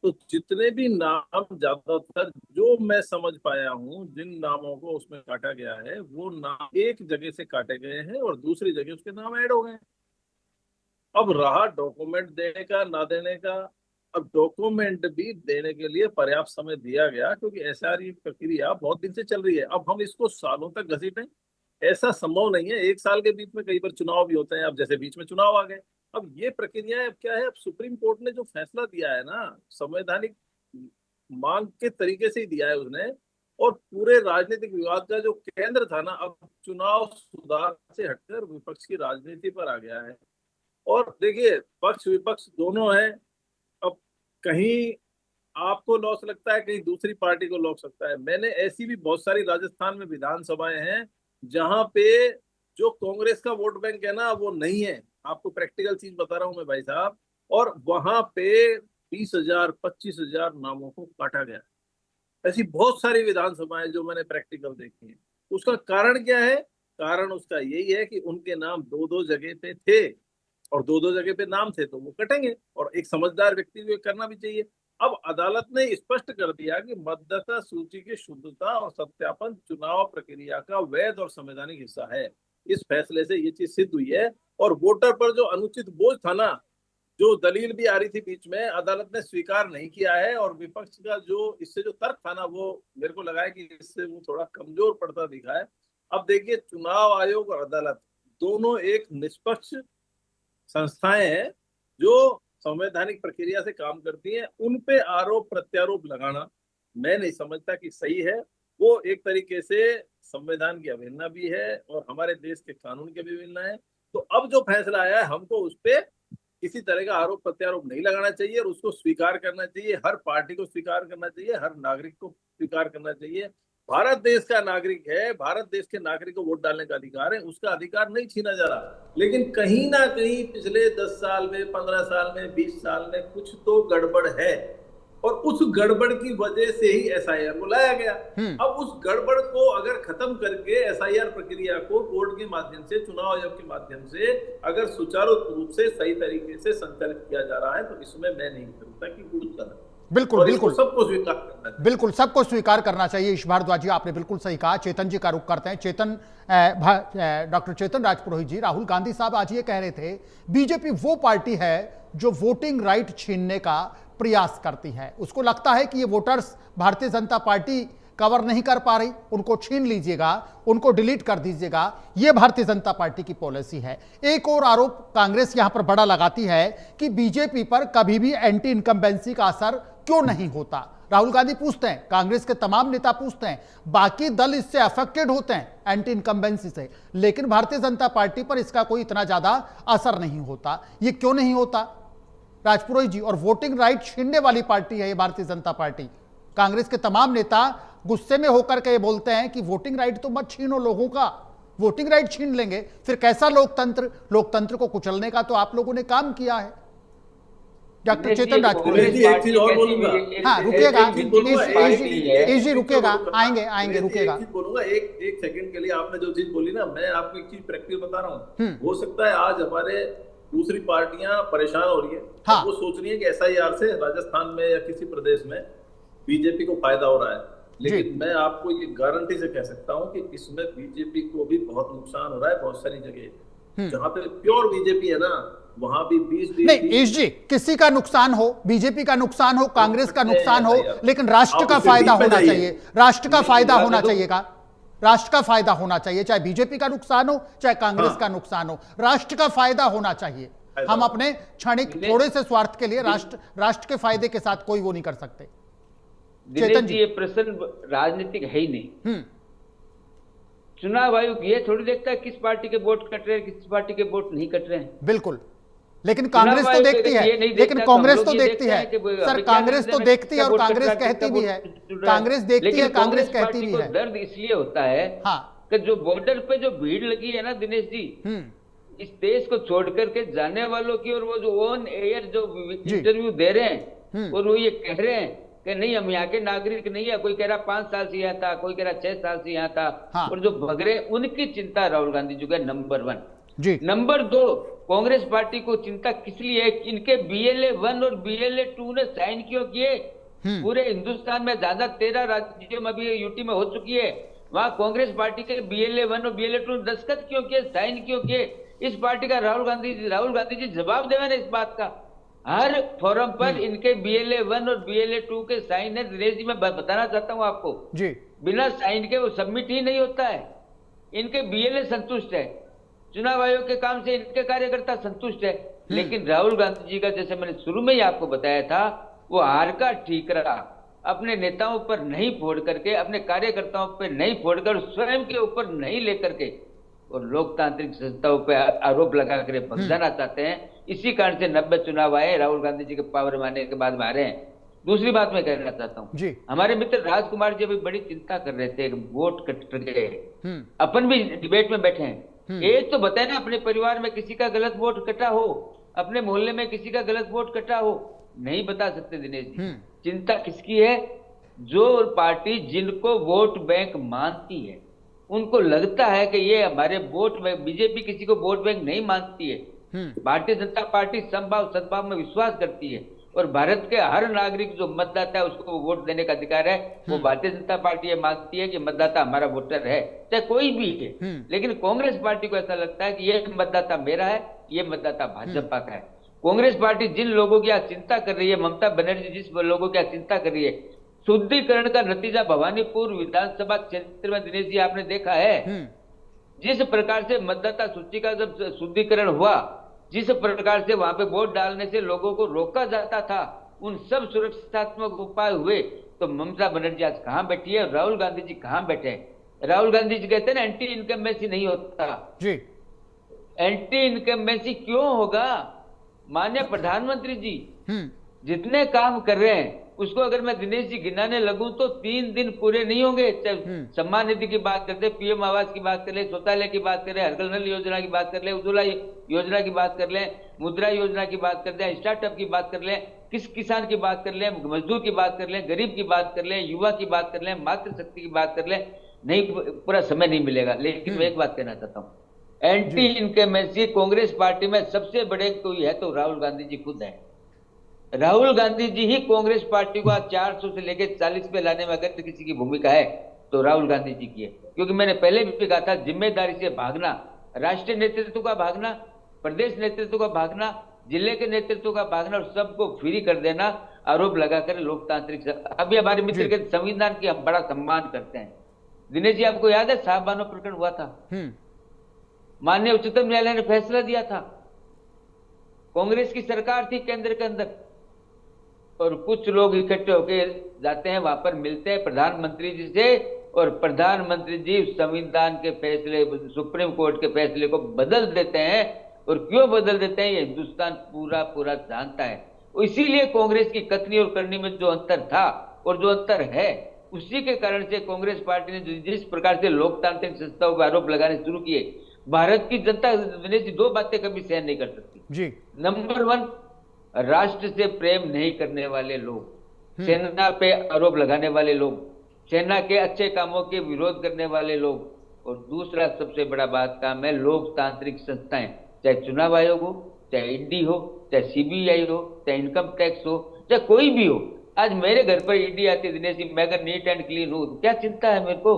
तो जितने भी नाम, ज्यादातर जो मैं समझ पाया हूँ, जिन नामों को उसमें काटा गया है वो नाम एक जगह से काटे गए हैं और दूसरी जगह उसके नाम ऐड हो गए। अब रहा डॉक्यूमेंट देने का ना देने का, अब डॉक्यूमेंट भी देने के लिए पर्याप्त समय दिया गया, क्योंकि एसआईआर की प्रक्रिया बहुत दिन से चल रही है। अब हम इसको सालों तक घसीटें, ऐसा संभव नहीं है। एक साल के बीच में कई बार चुनाव भी होते हैं, अब जैसे बीच में चुनाव आ गए। अब ये प्रक्रिया अब क्या है, अब सुप्रीम कोर्ट ने जो फैसला दिया है ना, संवैधानिक मांग के तरीके से ही दिया है उसने, और पूरे राजनीतिक विवाद का जो केंद्र था ना, अब चुनाव सुधार से हटकर विपक्ष की राजनीति पर आ गया है। और देखिए, पक्ष विपक्ष दोनों है। अब कहीं आपको लॉस लगता है, कहीं दूसरी पार्टी को लॉस लगता है। मैंने ऐसी भी बहुत सारी राजस्थान में विधानसभाएं हैं जहां पे जो कांग्रेस का वोट बैंक है ना, वो नहीं है। आपको प्रैक्टिकल चीज बता रहा हूं मैं भाई साहब। और वहां पे 20,000 25,000 नामों को काटा गया। ऐसी बहुत सारी विधानसभाएं जो मैंने प्रैक्टिकल देखी है। उसका कारण क्या है? कारण उसका यही है कि उनके नाम दो दो जगह पे थे, और दो दो जगह पे नाम थे तो वो कटेंगे, और एक समझदार व्यक्ति को करना भी चाहिए। अब अदालत ने स्पष्ट कर दिया कि मतदाता सूची की शुद्धता और सत्यापन चुनाव प्रक्रिया का वैध और संवैधानिक हिस्सा है। इस फैसले से ये चीज सिद्ध हुई है। और वोटर पर जो अनुचित बोझ था ना, जो दलील भी आ रही थी बीच में, अदालत ने स्वीकार नहीं किया है। और विपक्ष का जो इससे जो तर्क था ना, वो मेरे को लगा है कि इससे वो थोड़ा कमजोर पड़ता दिखा है। अब देखिए, चुनाव आयोग और अदालत दोनों एक निष्पक्ष संस्थाएं हैं जो संवैधानिक प्रक्रिया से काम करती हैं। उन पे आरोप प्रत्यारोप लगाना मैं नहीं समझता कि सही है। वो एक तरीके से संविधान की अवहेलना भी है और हमारे देश के कानून की भी अवहेलना है। तो अब जो फैसला आया है, हमको उस पर किसी तरह का आरोप प्रत्यारोप नहीं लगाना चाहिए और उसको स्वीकार करना चाहिए। हर पार्टी को स्वीकार करना चाहिए, हर नागरिक को स्वीकार करना चाहिए। भारत देश का नागरिक है, भारत देश के नागरिक को वोट डालने का अधिकार है, उसका अधिकार नहीं छीना जा रहा। लेकिन कहीं ना कहीं पिछले 10 साल में, 15 साल में, 20 साल में कुछ तो गड़बड़ है, और उस गड़बड़ की वजह से ही एसआईआर को लाया गया। अब उस गड़बड़ को अगर खत्म करके एसआईआर प्रक्रिया को कोर्ट के माध्यम से, चुनाव आयोग के माध्यम से अगर सुचारू रूप से सही तरीके से संचालित किया जा रहा है, तो इसमें मैं नहीं समझता कि कुछ गलत। बिल्कुल बिल्कुल, सबको स्वीकार करना चाहिए। बिल्कुल सबको स्वीकार करना चाहिए। ईश भारद्वाज जी, आपने बिल्कुल सही कहा। चेतन जी का रुख करते हैं। चेतन, डॉक्टर चेतन राजपुरोहित जी, राहुल गांधी साहब आज ये कह रहे थे, बीजेपी वो पार्टी है जो वोटिंग राइट छीनने का प्रयास करती है। उसको लगता है कि ये voters Bharatiya Janata party cover नहीं कर पा रही, उनको छीन लीजिएगा, उनको डिलीट कर दीजिएगा। ये भारतीय जनता पार्टी की पॉलिसी है। एक और आरोप कांग्रेस यहां पर बड़ा लगाती है कि बीजेपी पर कभी भी एंटी इनकम्बेंसी का असर क्यों नहीं होता। राहुल गांधी पूछते हैं, कांग्रेस के तमाम नेता पूछते हैं, बाकी दल इससे अफेक्टेड होते हैं एंटी इनकम्बेंसी से, लेकिन भारतीय जनता पार्टी पर इसका कोई इतना ज्यादा असर नहीं होता। ये क्यों नहीं होता राजपुरोहित जी? और वोटिंग राइट छीनने वाली पार्टी है ये भारतीय जनता पार्टी। कांग्रेस के तमाम नेता गुस्से में होकर के ये बोलते हैं कि वोटिंग राइट तो मत छीनो लोगों का, वोटिंग राइट छीन लेंगे फिर कैसा लोकतंत्र। लोकतंत्र को कुचलने का तो आप लोगों ने काम किया है। डॉक्टर दिनेश जी, चेतन राजपूत दिनेश जी, एक चीज और पार्टी बोलूंगा। कैसी है? हाँ रुकिएगा, एक चीज बोलूंगा, एजी रुकेगा, आएंगे एक रुकेगा। चीज बोलूंगा, एक सेकंड के लिए आपने जो चीज बोली ना, मैं आपको एक चीज प्रैक्टिकल बता रहा हूँ। हो सकता है आज हमारे दूसरी पार्टियां परेशान हो रही है, हाँ। वो सोच रही है कि एसआईआर से राजस्थान में या किसी प्रदेश में बीजेपी को फायदा हो रहा है, लेकिन मैं आपको ये गारंटी से कह सकता हूँ कि इसमें बीजेपी को भी बहुत नुकसान हो रहा है। बहुत सारी जगह जहाँ पे प्योर बीजेपी है ना, वहां भी 20 नहीं ईश जी, किसी का नुकसान हो, बीजेपी का नुकसान हो, कांग्रेस का नुकसान हो, लेकिन राष्ट्र का फायदा होना चाहिए, राष्ट्र का फायदा होना चाहिए का राष्ट्र का फायदा होना चाहिए, चाहे बीजेपी का नुकसान हो चाहे कांग्रेस का नुकसान हो, राष्ट्र का फायदा होना चाहिए। हम अपने क्षणिक थोड़े से स्वार्थ के लिए राष्ट्र के फायदे के साथ कोई वो नहीं कर सकते। दिनेश जी, ये प्रश्न राजनीतिक है ही नहीं। चुनाव आयोग ये थोड़ी देखता है किस पार्टी के वोट कट रहे हैं, किस पार्टी के वोट नहीं कट रहे हैं। बिल्कुल, लेकिन कांग्रेस तो देखती है, लेकिन कांग्रेस तो देखती है सर, कांग्रेस तो देखती है और कांग्रेस कहती भी है, कांग्रेस देखती है, कांग्रेस कहती भी है। दर्द इसलिए होता है कि जो बॉर्डर पे जो भीड़ लगी है ना दिनेश जी, इस देश को छोड़ करके जाने वालों की, और वो जो ऑन एयर जो इंटरव्यू दे रहे हैं और वो ये कह रहे हैं कि नहीं हम यहाँ के नागरिक नहीं है, कोई कह रहा 5 साल से यहाँ था, कोई कह रहा 6 साल से यहाँ था, और जो भग रहे उनकी चिंता राहुल गांधी जी का नंबर 1 जी। नंबर 2, कांग्रेस पार्टी को चिंता किस लिए है? इनके BLA 1 और BLA 2 ने साइन क्यों किए? पूरे हिंदुस्तान में ज्यादा 13 राज्यों में, अभी यूटी में हो चुकी है, वहां कांग्रेस पार्टी के BLA 1 और BLA 2 दस्तखत क्यों किए, साइन क्यों किए? इस पार्टी का राहुल गांधी जी जवाब देवे ना इस बात का। हर फोरम पर इनके BLA 1 और BLA 2 के साइन है। दिनेश जी, मैं बताना चाहता हूं आपको जी, बिना साइन के वो सबमिट ही नहीं होता है। इनके BLA संतुष्ट है, चुनाव आयोग के काम से इनके कार्यकर्ता संतुष्ट है, लेकिन राहुल गांधी जी का, जैसे मैंने शुरू में ही आपको बताया था, वो हार का ठीकरा अपने नेताओं पर नहीं फोड़ करके, अपने कार्यकर्ताओं पर नहीं फोड़कर, स्वयं के ऊपर नहीं लेकर के, और लोकतांत्रिक संस्थाओं पर आरोप लगा कर भगाना चाहते हैं। इसी कारण से 90 चुनाव आए, राहुल गांधी जी के पावर में आने के बाद में हारे हैं। दूसरी बात मैं कहना चाहता हूँ, हमारे मित्र राजकुमार जी अभी बड़ी चिंता कर रहे थे, वोट कट गए, अपन भी डिबेट में बैठे हैं। एक तो बताए ना, अपने परिवार में किसी का गलत वोट कटा हो, अपने मोहल्ले में किसी का गलत वोट कटा हो, नहीं बता सकते दिनेश जी। चिंता किसकी है? जो पार्टी जिनको वोट बैंक मानती है, उनको लगता है कि ये हमारे वोट बैंक, बीजेपी किसी को वोट बैंक नहीं मानती है, भारतीय जनता पार्टी समभाव सद्भाव में विश्वास करती है, और भारत के हर नागरिक जो मतदाता है उसको वोट देने का अधिकार है, वो भारतीय जनता पार्टी ये मानती है कि मतदाता हमारा वोटर है, चाहे कोई भी है। लेकिन कांग्रेस पार्टी को ऐसा लगता है कि ये मतदाता मेरा है, ये मतदाता भाजपा का है। कांग्रेस पार्टी जिन लोगों की आज चिंता कर रही है, ममता बनर्जी जिस लोगों की आज चिंता कर रही है, शुद्धिकरण का नतीजा भवानीपुर विधानसभा क्षेत्र में दिनेश जी आपने देखा है, जिस प्रकार से मतदाता सूची का जब शुद्धिकरण हुआ, जिस प्रकार से वहां पे वोट डालने से लोगों को रोका जाता था, उन सब सुरक्षात्मक उपाय हुए, तो ममता बनर्जी आज कहां बैठी है, राहुल गांधी जी कहां बैठे हैं? राहुल गांधी जी कहते हैं ना, एंटी इनकम्बेंसी नहीं होता जी। एंटी इनकम्बेंसी क्यों होगा? माननीय प्रधानमंत्री जी जितने काम कर रहे हैं, उसको अगर मैं दिनेश जी गिनाने लगूं तो 3 दिन पूरे नहीं होंगे। सम्मान निधि की बात करते, PM आवास की बात कर ले, शौचालय की बात कर ले, हर घर नल योजना की बात कर ले, उज्ज्वला योजना की बात कर ले, मुद्रा योजना की बात करते हैं, स्टार्टअप की बात कर ले, किस किसान की बात कर ले, मजदूर की बात कर ले, गरीब की बात कर ले, युवा की बात कर ले, मातृशक्ति की बात कर ले, नहीं पूरा समय नहीं मिलेगा। लेकिन मैं एक बात कहना चाहता हूँ, एंटी इनकम्बेंसी कांग्रेस पार्टी में सबसे बड़े कोई है तो राहुल गांधी जी खुद है। राहुल गांधी जी ही कांग्रेस पार्टी को 400 से लेकर 40 पे लाने में अगर किसी की भूमिका है तो राहुल गांधी जी की है। क्योंकि मैंने पहले भी कहा था, जिम्मेदारी से भागना, राष्ट्रीय नेतृत्व का भागना, प्रदेश नेतृत्व का भागना, जिले के नेतृत्व का भागना, और सबको फ्री कर देना आरोप लगाकर लोकतांत्रिक। अभी हमारे मित्र के संविधान की हम बड़ा सम्मान करते हैं। दिनेश जी, आपको याद है साहबानो प्रकरण हुआ था, माननीय उच्चतम न्यायालय ने फैसला दिया था, कांग्रेस की सरकार थी केंद्र के अंदर, और कुछ लोग इकट्ठे होकर जाते हैं, वहां पर मिलते हैं प्रधानमंत्री जी से, और प्रधानमंत्री जी संविधान के फैसले, सुप्रीम कोर्ट के फैसले को बदल देते हैं। और क्यों बदल देते हैं ये हिंदुस्तान पूरा जानता है। इसीलिए कांग्रेस की कथनी और करनी में जो अंतर था और जो अंतर है, उसी के कारण से कांग्रेस पार्टी ने जिस प्रकार से लोकतांत्रिक संस्थाओं पर आरोप लगाने शुरू किए, भारत की जनता दिनेश जी 2 बातें कभी सहन नहीं कर सकती जी। नंबर 1, राष्ट्र से प्रेम नहीं करने वाले लोग, सेना पे आरोप लगाने वाले लोग, सेना के अच्छे कामों के विरोध करने वाले लोग, और दूसरा सबसे बड़ा बात काम है लोकतांत्रिक संस्थाएं, चाहे चुनाव आयोग हो, चाहे ईडी हो, चाहे सीबीआई हो, चाहे इनकम टैक्स हो, चाहे कोई भी हो। आज मेरे घर पर ईडी आती है दिनेश जी, मैं अगर नीट एंड क्लीन हूं तो क्या चिंता है मेरे को?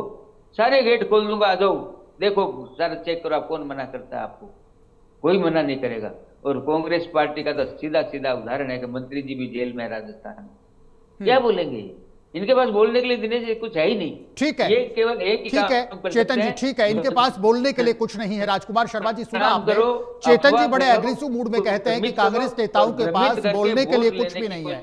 सारे गेट खोल दूंगा, आ जाओ, देखो सारा चेक करो। आप कौन मना करता है? आपको कोई मना नहीं करेगा। और कांग्रेस पार्टी का तो सीधा सीधा उदाहरण है कि मंत्री जी भी जेल में है राजस्थान में। क्या बोलेंगे? इनके पास बोलने के लिए दिनेश जी कुछ है ही नहीं। ठीक है, ये केवल एक ही ठीक है चेतन जी, ठीक है, इनके पास बोलने के लिए कुछ नहीं है। राजकुमार शर्मा जी, सुना आपने, चेतन जी बड़े एग्रेसिव मूड में कहते हैं कि कांग्रेस नेताओं के पास बोलने के लिए कुछ भी नहीं है।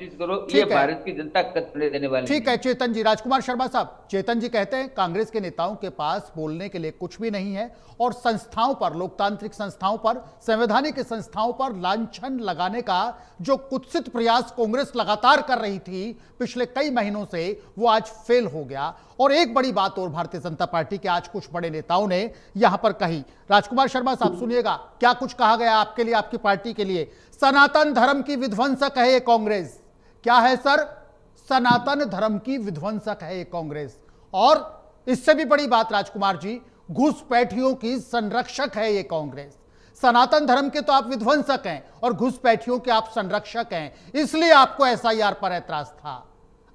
ये भारत की जनता को देने वाले। ठीक है चेतन जी, राजकुमार शर्मा साहब, चेतन जी कहते हैं कांग्रेस के नेताओं के पास बोलने के लिए कुछ भी नहीं है और संस्थाओं पर, लोकतांत्रिक संस्थाओं पर, संवैधानिक संस्थाओं पर लांछन लगाने का जो कुत्सित प्रयास कांग्रेस लगातार कर रही थी पिछले कई महीनों से, वो आज फेल हो गया। और एक बड़ी बात और भारतीय जनता पार्टी के आज कुछ बड़े नेताओं ने यहां पर कही। राजकुमार शर्मा साहब सुनिएगा क्या कुछ कहा गया आपके लिए, आपकी पार्टी के लिए। सनातन धर्म की विध्वंसक है ये कांग्रेस। क्या है सर? सनातन धर्म की विध्वंसक है ये कांग्रेस। और इससे भी बड़ी बात राजकुमार जी, घुसपैठियों की संरक्षक है ये कांग्रेस। सनातन धर्म के तो आप विध्वंसक हैं और घुसपैठियों के आप संरक्षक हैं, इसलिए आपको एसआईआर पर ऐतराज था।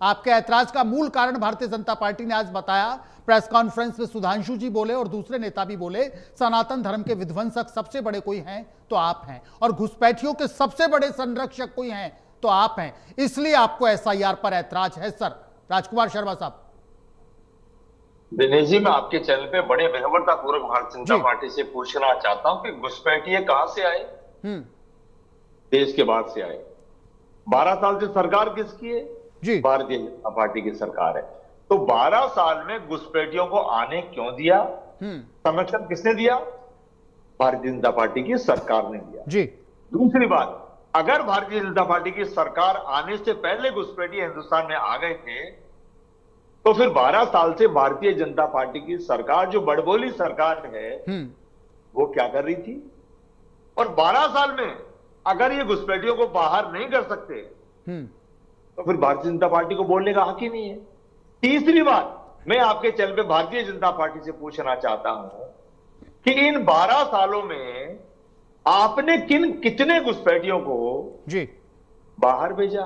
आपके ऐतराज का मूल कारण भारतीय जनता पार्टी ने आज बताया। प्रेस कॉन्फ्रेंस में सुधांशु जी बोले और दूसरे नेता भी बोले, सनातन धर्म के विध्वंसक सबसे बड़े कोई हैं तो आप हैं, और घुसपैठियों के सबसे बड़े संरक्षक कोई हैं तो आप हैं, इसलिए आपको एसआईआर पर ऐतराज है। सर राजकुमार शर्मा साहब। दिनेश जी, मैं आपके चैनल पे बड़े विनम्रता पूर्वक भारतीय जनता पार्टी से पूछना चाहता हूं कि घुसपैठिए कहां से आए? देश के बाहर से आए। 12 साल से सरकार किसकी है? जी, भारतीय जनता पार्टी की सरकार है। तो 12 साल में घुसपैठियों को आने क्यों दिया? संरक्षण किसने दिया? भारतीय जनता पार्टी की सरकार ने दिया। जी। दूसरी बात, अगर भारतीय जनता पार्टी की सरकार आने से पहले घुसपैठिए हिंदुस्तान में आ गए थे तो फिर 12 साल से भारतीय जनता पार्टी की सरकार, जो बड़बोली सरकार है, वो क्या कर रही थी? और 12 साल में अगर ये घुसपैठियों को बाहर नहीं कर सकते तो फिर भारतीय जनता पार्टी को बोलने का हक ही नहीं है। तीसरी बात, मैं आपके चैनल पे भारतीय जनता पार्टी से पूछना चाहता हूं कि इन 12 सालों में आपने कितने घुसपैठियों को जी बाहर भेजा?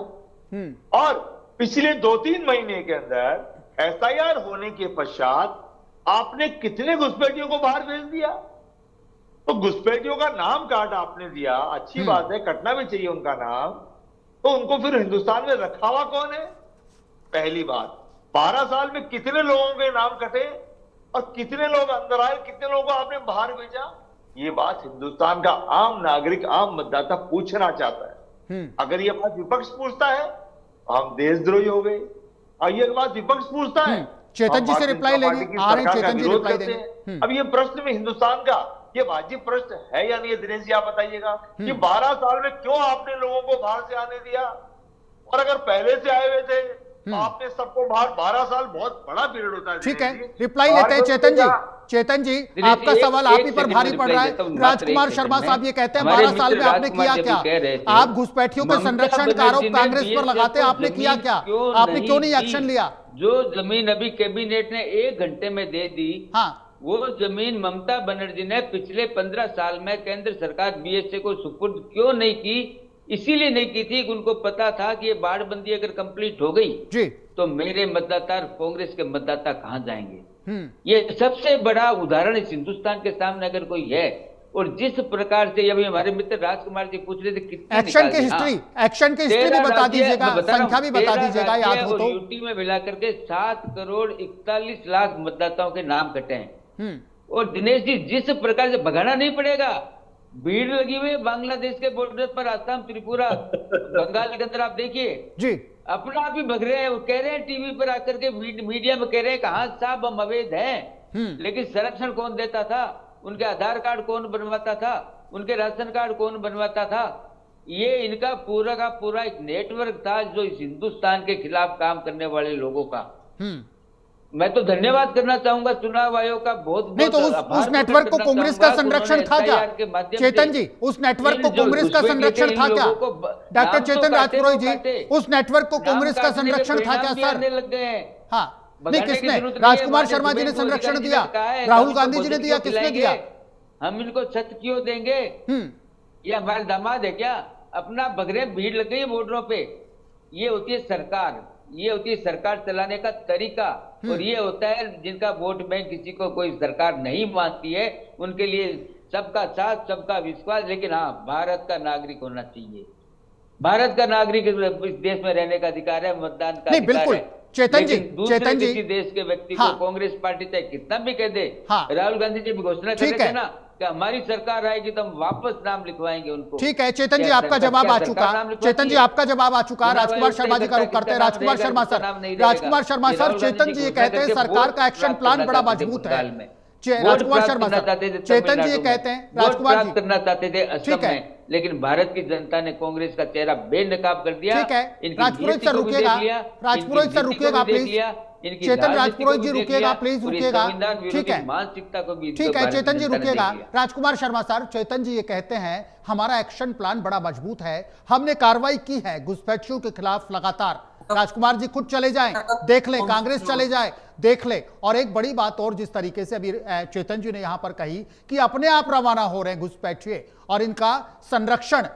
और पिछले 2-3 महीने के अंदर एसआईआर होने के पश्चात आपने कितने घुसपैठियों को बाहर भेज दिया? तो घुसपैठियों का नाम काट आपने दिया, अच्छी बात है, कटना भी चाहिए उनका नाम, तो उनको फिर हिंदुस्तान में रखा हुआ कौन है? पहली बात, 12 साल में कितने लोगों के नाम कटे और कितने लोग अंदर आए, कितने लोगों को आपने बाहर भेजा? ये बात हिंदुस्तान का आम नागरिक, आम मतदाता पूछना चाहता है। अगर ये बात विपक्ष पूछता है तो हम देशद्रोही हो गए, और ये बात विपक्ष पूछता है, चेतन जी से रिप्लाई लेंगे, आ रहे हैं चेतन जी रिप्लाई देंगे। अब ये प्रश्न में हिंदुस्तान का ये वाजिब प्रश्न है या नहीं? दिनेश जी आप बताइएगा कि 12 साल में क्यों आपने लोगों को बाहर से आने दिया? और अगर पहले से आए हुए थे तो आपने सबको बाहर, 12 साल बहुत बड़ा पीरियड होता है। ठीक है, रिप्लाई लेते हैं चेतन जी। चेतन जी, आपका सवाल आप ही पर भारी पड़ रहा है। राजकुमार शर्मा साहब ये कहते हैं 12 साल में आपने किया क्या? आप घुसपैठियों के संरक्षण का आरोप कांग्रेस पर लगाते हैं, आपने किया क्या? आपने क्यों नहीं एक्शन लिया? जो जमीन अभी कैबिनेट ने 1 घंटे में दे दी, हाँ, वो जमीन ममता बनर्जी ने पिछले 15 साल में केंद्र सरकार बीएसए को सुपुर्द क्यों नहीं की? इसीलिए नहीं की थी कि उनको पता था कि ये बाढ़बंदी अगर कंप्लीट हो गई जी तो मेरे मतदाता कांग्रेस के मतदाता कहां जाएंगे। ये सबसे बड़ा उदाहरण इस हिंदुस्तान के सामने अगर कोई है। और जिस प्रकार से अभी हमारे मित्र राजकुमार जी पूछ रहे थे कितने एक्शन की हिस्ट्री, एक्शन की हिस्ट्री भी बता दीजिएगा, संख्या भी बता दीजिएगा याद हो तो। यूटी में मिला करके 7,41,00,000 मतदाताओं के नाम कटे हैं। और दिनेश जी, जिस प्रकार से भगाना नहीं पड़ेगा, भीड़ लगी हुई है बांग्लादेश के बॉर्डर पर, आसाम, त्रिपुरा, बंगाल के अंदर आप देखिए जी, अपना आप ही भग रहे हैं। वो कह रहे हैं टीवी पर आकर के, मीडिया में कह रहे हैं कि हाँ साहब हम अवैध हैं, लेकिन संरक्षण कौन देता था? उनके आधार कार्ड कौन बनवाता था? उनके राशन कार्ड कौन बनवाता था? ये इनका पूरा का पूरा एक नेटवर्क था जो इस हिंदुस्तान के खिलाफ काम करने वाले लोगों का। मैं तो धन्यवाद करना चाहूंगा चुनाव आयोग का, बहुत नहीं तो उस नेटवर्क को कांग्रेस का संरक्षण था क्या? चेतन जी, उस नेटवर्क को कांग्रेस का संरक्षण था क्या? डॉक्टर चेतन राजपुरोहित जी, उस नेटवर्क को कांग्रेस का संरक्षण था क्या सर? लग गए हैं। हाँ, नहीं किसने? राजकुमार शर्मा जी ने संरक्षण दिया, राहुल गांधी जी ने दिया, किसने दिया? हम इनको छत क्यों देंगे? ये हमारे दामाद है क्या? अपना बगरे भीड़ लग गई वोटरों पे। ये होती है सरकार, ये होती है सरकार चलाने का तरीका, और ये होता है जिनका वोट बैंक किसी को कोई सरकार नहीं मानती है, उनके लिए सबका साथ, सबका विश्वास, लेकिन हाँ, भारत का नागरिक होना चाहिए। भारत का नागरिक इस देश में रहने का अधिकार है, मतदान का नहीं, अधिकार बिल्कुल। है। चेतन जी, दूसरे चेतन जी, किसी देश के व्यक्ति हाँ, को कांग्रेस पार्टी चाहे कितना भी कह दे, हाँ, राहुल गांधी जी भी घोषणा कर ठीक रहे है थे ना कि हमारी सरकार आएगी तो हम वापस नाम लिखवाएंगे उनको। ठीक है चेतन जी, आपका जवाब आ चुका। चेतन जी, आपका जवाब आ चुका। राजकुमार शर्मा जी का रुख करते हैं। राजकुमार शर्मा सर, राजकुमार शर्मा सर, चेतन जी ये कहते हैं सरकार का एक्शन प्लान बड़ा मजबूत है। राजकुमार शर्मा सर, चेतन जी ये कहते हैं, राजकुमार जी करना चाहते थे असम में, लेकिन भारत की जनता ने कांग्रेस का चेहरा बेनकाब कर दिया। ठीक है, राजपुरोहित सर रुकिएगा, राजपुरोहित सर रुकिएगा प्लीज, चेतन राजपुरोहित जी रुकिएगा प्लीज, रुकिएगा। ठीक है, मानसिकता को भी, ठीक है चेतन जी रुकिएगा। राजकुमार शर्मा सर, चेतन जी ये कहते हैं हमारा एक्शन प्लान बड़ा मजबूत है, हमने कार्रवाई की है घुसपैठियों के खिलाफ लगातार। राजकुमार जी खुद चले जाएं, देख लें, कांग्रेस चले जाए, देख ले। और एक बड़ी बात और, जिस तरीके से अभी चेतन जी ने यहां पर कही कि अपने आप रवाना हो रहे हैं घुसपैठिए, और इनका संरक्षण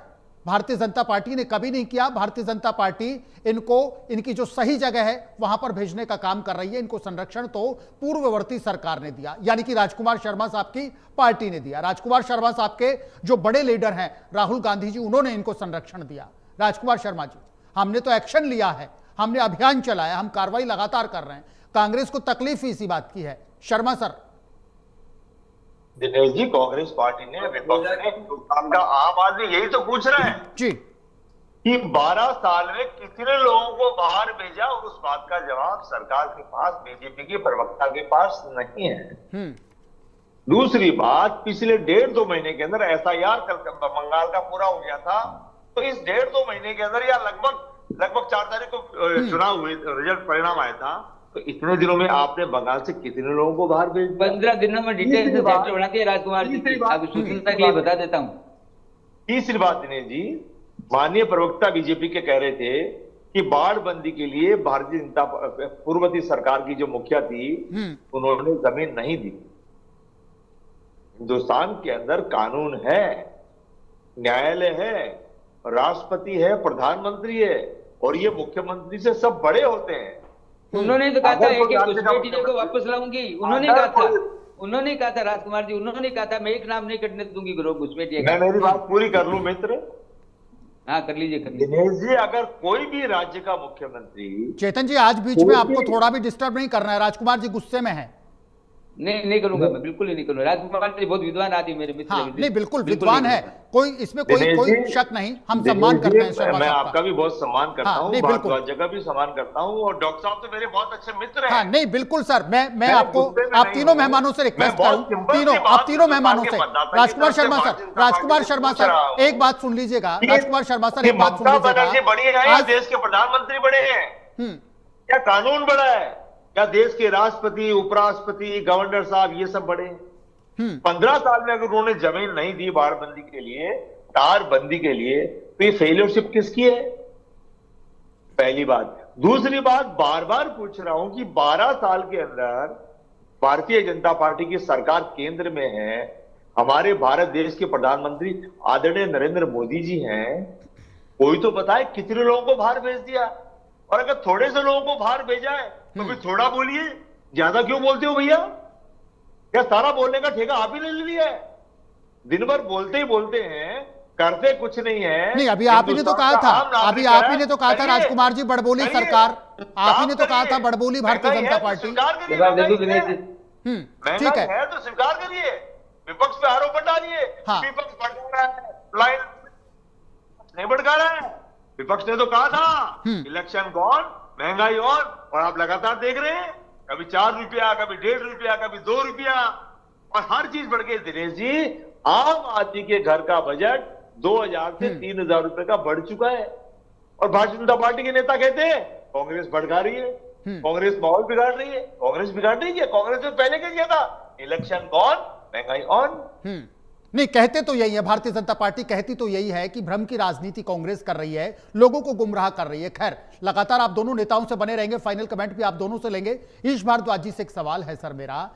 भारतीय जनता पार्टी ने कभी नहीं किया। भारतीय जनता पार्टी इनको इनकी जो सही जगह है वहां पर भेजने का काम कर रही है। इनको संरक्षण तो पूर्ववर्ती सरकार ने दिया, यानी कि राजकुमार शर्मा साहब की पार्टी ने दिया। राजकुमार शर्मा साहब के जो बड़े लीडर हैं राहुल गांधी जी, उन्होंने इनको संरक्षण दिया। राजकुमार शर्मा जी, हमने तो एक्शन लिया है, हमने अभियान चलाया, हम कार्रवाई लगातार कर रहे हैं। कांग्रेस को तकलीफ इसी बात की है। शर्मा सर। दिनेश जी, कांग्रेस पार्टी ने, विपक्ष ने, हिंदुस्तान का आम आदमी यही तो पूछ रहे हैं जी कि 12 साल में कितने लोगों को बाहर भेजा, और उस बात का जवाब सरकार के पास, बीजेपी के प्रवक्ता के पास नहीं है। दूसरी बात, पिछले 1.5-2 महीने के अंदर एसआईआर बंगाल का पूरा हो गया था, तो इस 1.5-2 महीने के अंदर या लगभग 4 तारीख को चुनाव हुए, रिजल्ट परिणाम आया था, तो इतने दिनों में आपने बंगाल से कितने लोगों को बाहर भेज दिया? 15 दिनों में डिटेल से बना दिया राजकुमार जी, अभी सूचना के लिए बता देता हूं। तीसरी बात दिनेश जी, माननीय प्रवक्ता बीजेपी के कह रहे थे कि बाढ़ बंदी के लिए भारतीय जनता पूर्ववर्ती सरकार की जो मुखिया थी उन्होंने जमीन नहीं दी। हिंदुस्तान के अंदर कानून है, न्यायालय है, राष्ट्रपति है, प्रधानमंत्री है, और ये मुख्यमंत्री से सब बड़े होते हैं। उन्होंने तो कहा था कि घुसपैठियों को वापस लाऊंगी, उन्होंने कहा था राजकुमार जी, उन्होंने कहा था मैं एक नाम नहीं कटने दूंगी घुसपैठियों का। मैं मेरी बात पूरी कर लूं मित्र। हाँ कर लीजिए, कर लीजिए। दिनेश जी, अगर कोई भी राज्य का मुख्यमंत्री, चेतन जी आज बीच में आपको थोड़ा भी डिस्टर्ब नहीं करना है, राजकुमार जी गुस्से में है। नहीं करूंगा, मैं बिल्कुल ही नहीं करूंगा। राजकुमार जी बहुत विद्वान आदमी, मेरे मित्र। हाँ, नहीं बिल्कुल विद्वान है, कोई इसमें कोई शक नहीं, हम सम्मान करते हैं। मैं आपका भी बहुत सम्मान करता हूँ, भारद्वाज जगह भी सम्मान करता हूँ, और डॉक्टर साहब तो मेरे बहुत अच्छे मित्र हैं। हाँ, नहीं बिल्कुल सर, मैं आपको, आप तीनों मेहमानों से रिक्वेस्ट करूँ, आप तीनों मेहमानों से, राजकुमार शर्मा सर एक बात सुन लीजिएगा। राजकुमार शर्मा सर एक बात सुन लीजिएगा। बड़ी है, देश के प्रधानमंत्री बड़े हैं, क्या कानून बड़ा है, क्या देश के राष्ट्रपति, उपराष्ट्रपति, गवर्नर साहब ये सब बड़े हैं। 15 साल में अगर उन्होंने जमीन नहीं दी बाढ़ बंदी के लिए, तार बंदी के लिए, तो ये फेलियरशिप किसकी है? पहली बात। दूसरी बात, बार बार पूछ रहा हूं कि 12 साल के अंदर भारतीय जनता पार्टी की सरकार केंद्र में है, हमारे भारत देश के प्रधानमंत्री आदरणीय नरेंद्र मोदी जी हैं, कोई तो बताए कितने लोगों को बाहर भेज दिया। और अगर थोड़े से लोगों को बाहर भेजा है तो फिर थोड़ा बोलिए, ज्यादा क्यों बोलते हो भैया? क्या सारा बोलने का ठेका आप ही ले लिया है? दिन भर बोलते ही बोलते हैं, करते कुछ नहीं है। नहीं, अभी आप ही ने तो कहा था, अभी आप ही ने तो कहा था राजकुमार जी, बड़बोली सरकार, आप ही ने तो कहा था बड़बोली भारतीय जनता पार्टी। ठीक है, तो स्वीकार करिए, विपक्ष पे आरोप डालिए। विपक्ष भड़का रहा है, लाइन नहीं भड़का रहा है। विपक्ष ने तो कहा था इलेक्शन कौन, महंगाई और आप लगातार देख रहे हैं, कभी 4 रुपया, कभी 1.5 रुपया, कभी 2 रुपया, और हर चीज बढ़ गई। दिनेश जी, आम आदमी के घर का बजट 2000 से 3000 रुपए का बढ़ चुका है, और भारतीय जनता पार्टी के नेता कहते हैं कांग्रेस भड़का रही है। कांग्रेस माहौल बिगाड़ रही है। कांग्रेस बिगाड़ रही है, कांग्रेस ने पहले क्या किया था? इलेक्शन गॉन, महंगाई ऑन। नहीं, कहते तो यही है, भारतीय जनता पार्टी कहती तो यही है कि भ्रम की राजनीति कांग्रेस कर रही है, लोगों को गुमराह कर रही है। खैर, लगातार आप दोनों नेताओं से बने रहेंगे, फाइनल कमेंट भी आप दोनों से लेंगे। ईश भारद्वाज जी से एक सवाल है सर मेरा।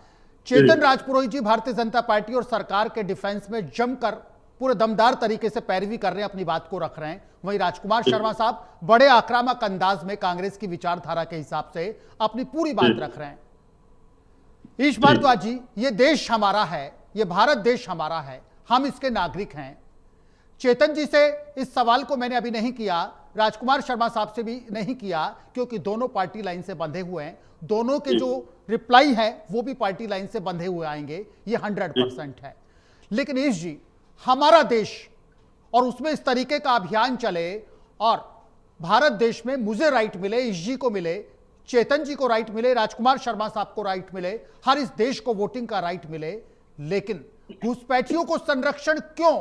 चेतन राजपुरोहित जी भारतीय जनता पार्टी और सरकार के डिफेंस में जमकर पूरे दमदार तरीके से पैरवी कर रहे हैं, अपनी बात को रख रहे हैं। वहीं राजकुमार शर्मा साहब बड़े आक्रामक अंदाज में कांग्रेस की विचारधारा के हिसाब से अपनी पूरी बात रख रहे हैं। ईश भारद्वाज जी, ये देश हमारा है, ये भारत देश हमारा है, हम इसके नागरिक हैं। चेतन जी से इस सवाल को मैंने अभी नहीं किया, राजकुमार शर्मा साहब से भी नहीं किया, क्योंकि दोनों पार्टी लाइन से बंधे हुए हैं। दोनों के जो रिप्लाई है वो भी पार्टी लाइन से बंधे हुए आएंगे, ये 100% है। लेकिन ईश जी, हमारा देश और उसमें इस तरीके का अभियान चले और भारत देश में मुझे राइट मिले, ईश जी को मिले, चेतन जी को राइट मिले, राजकुमार शर्मा साहब को राइट मिले, हर इस देश को वोटिंग का राइट मिले, लेकिन घुसपैठियों को संरक्षण क्यों?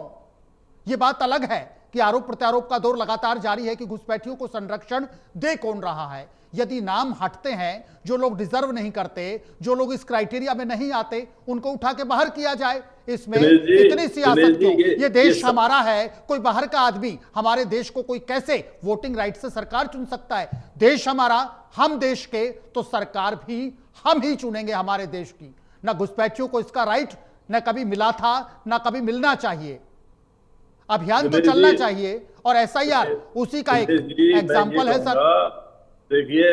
यह बात अलग है कि आरोप प्रत्यारोप का दौर लगातार जारी है कि घुसपैठियों को संरक्षण दे कौन रहा है। यदि नाम हटते हैं, जो लोग डिजर्व नहीं करते, जो लोग इस क्राइटेरिया में नहीं आते, उनको उठा के बाहर किया जाए। इसमें इतनी सियासत क्यों? ये देश हमारा है, कोई बाहर का आदमी हमारे देश को कोई कैसे वोटिंग राइट से सरकार चुन सकता है? देश हमारा, हम देश के, तो सरकार भी हम ही चुनेंगे हमारे देश की। ना घुसपैठियों को इसका राइट न कभी मिला था, ना कभी मिलना चाहिए। अभियान तो चलना चाहिए और एसआईआर उसी का एक एग्जाम्पल है सर। देखिए,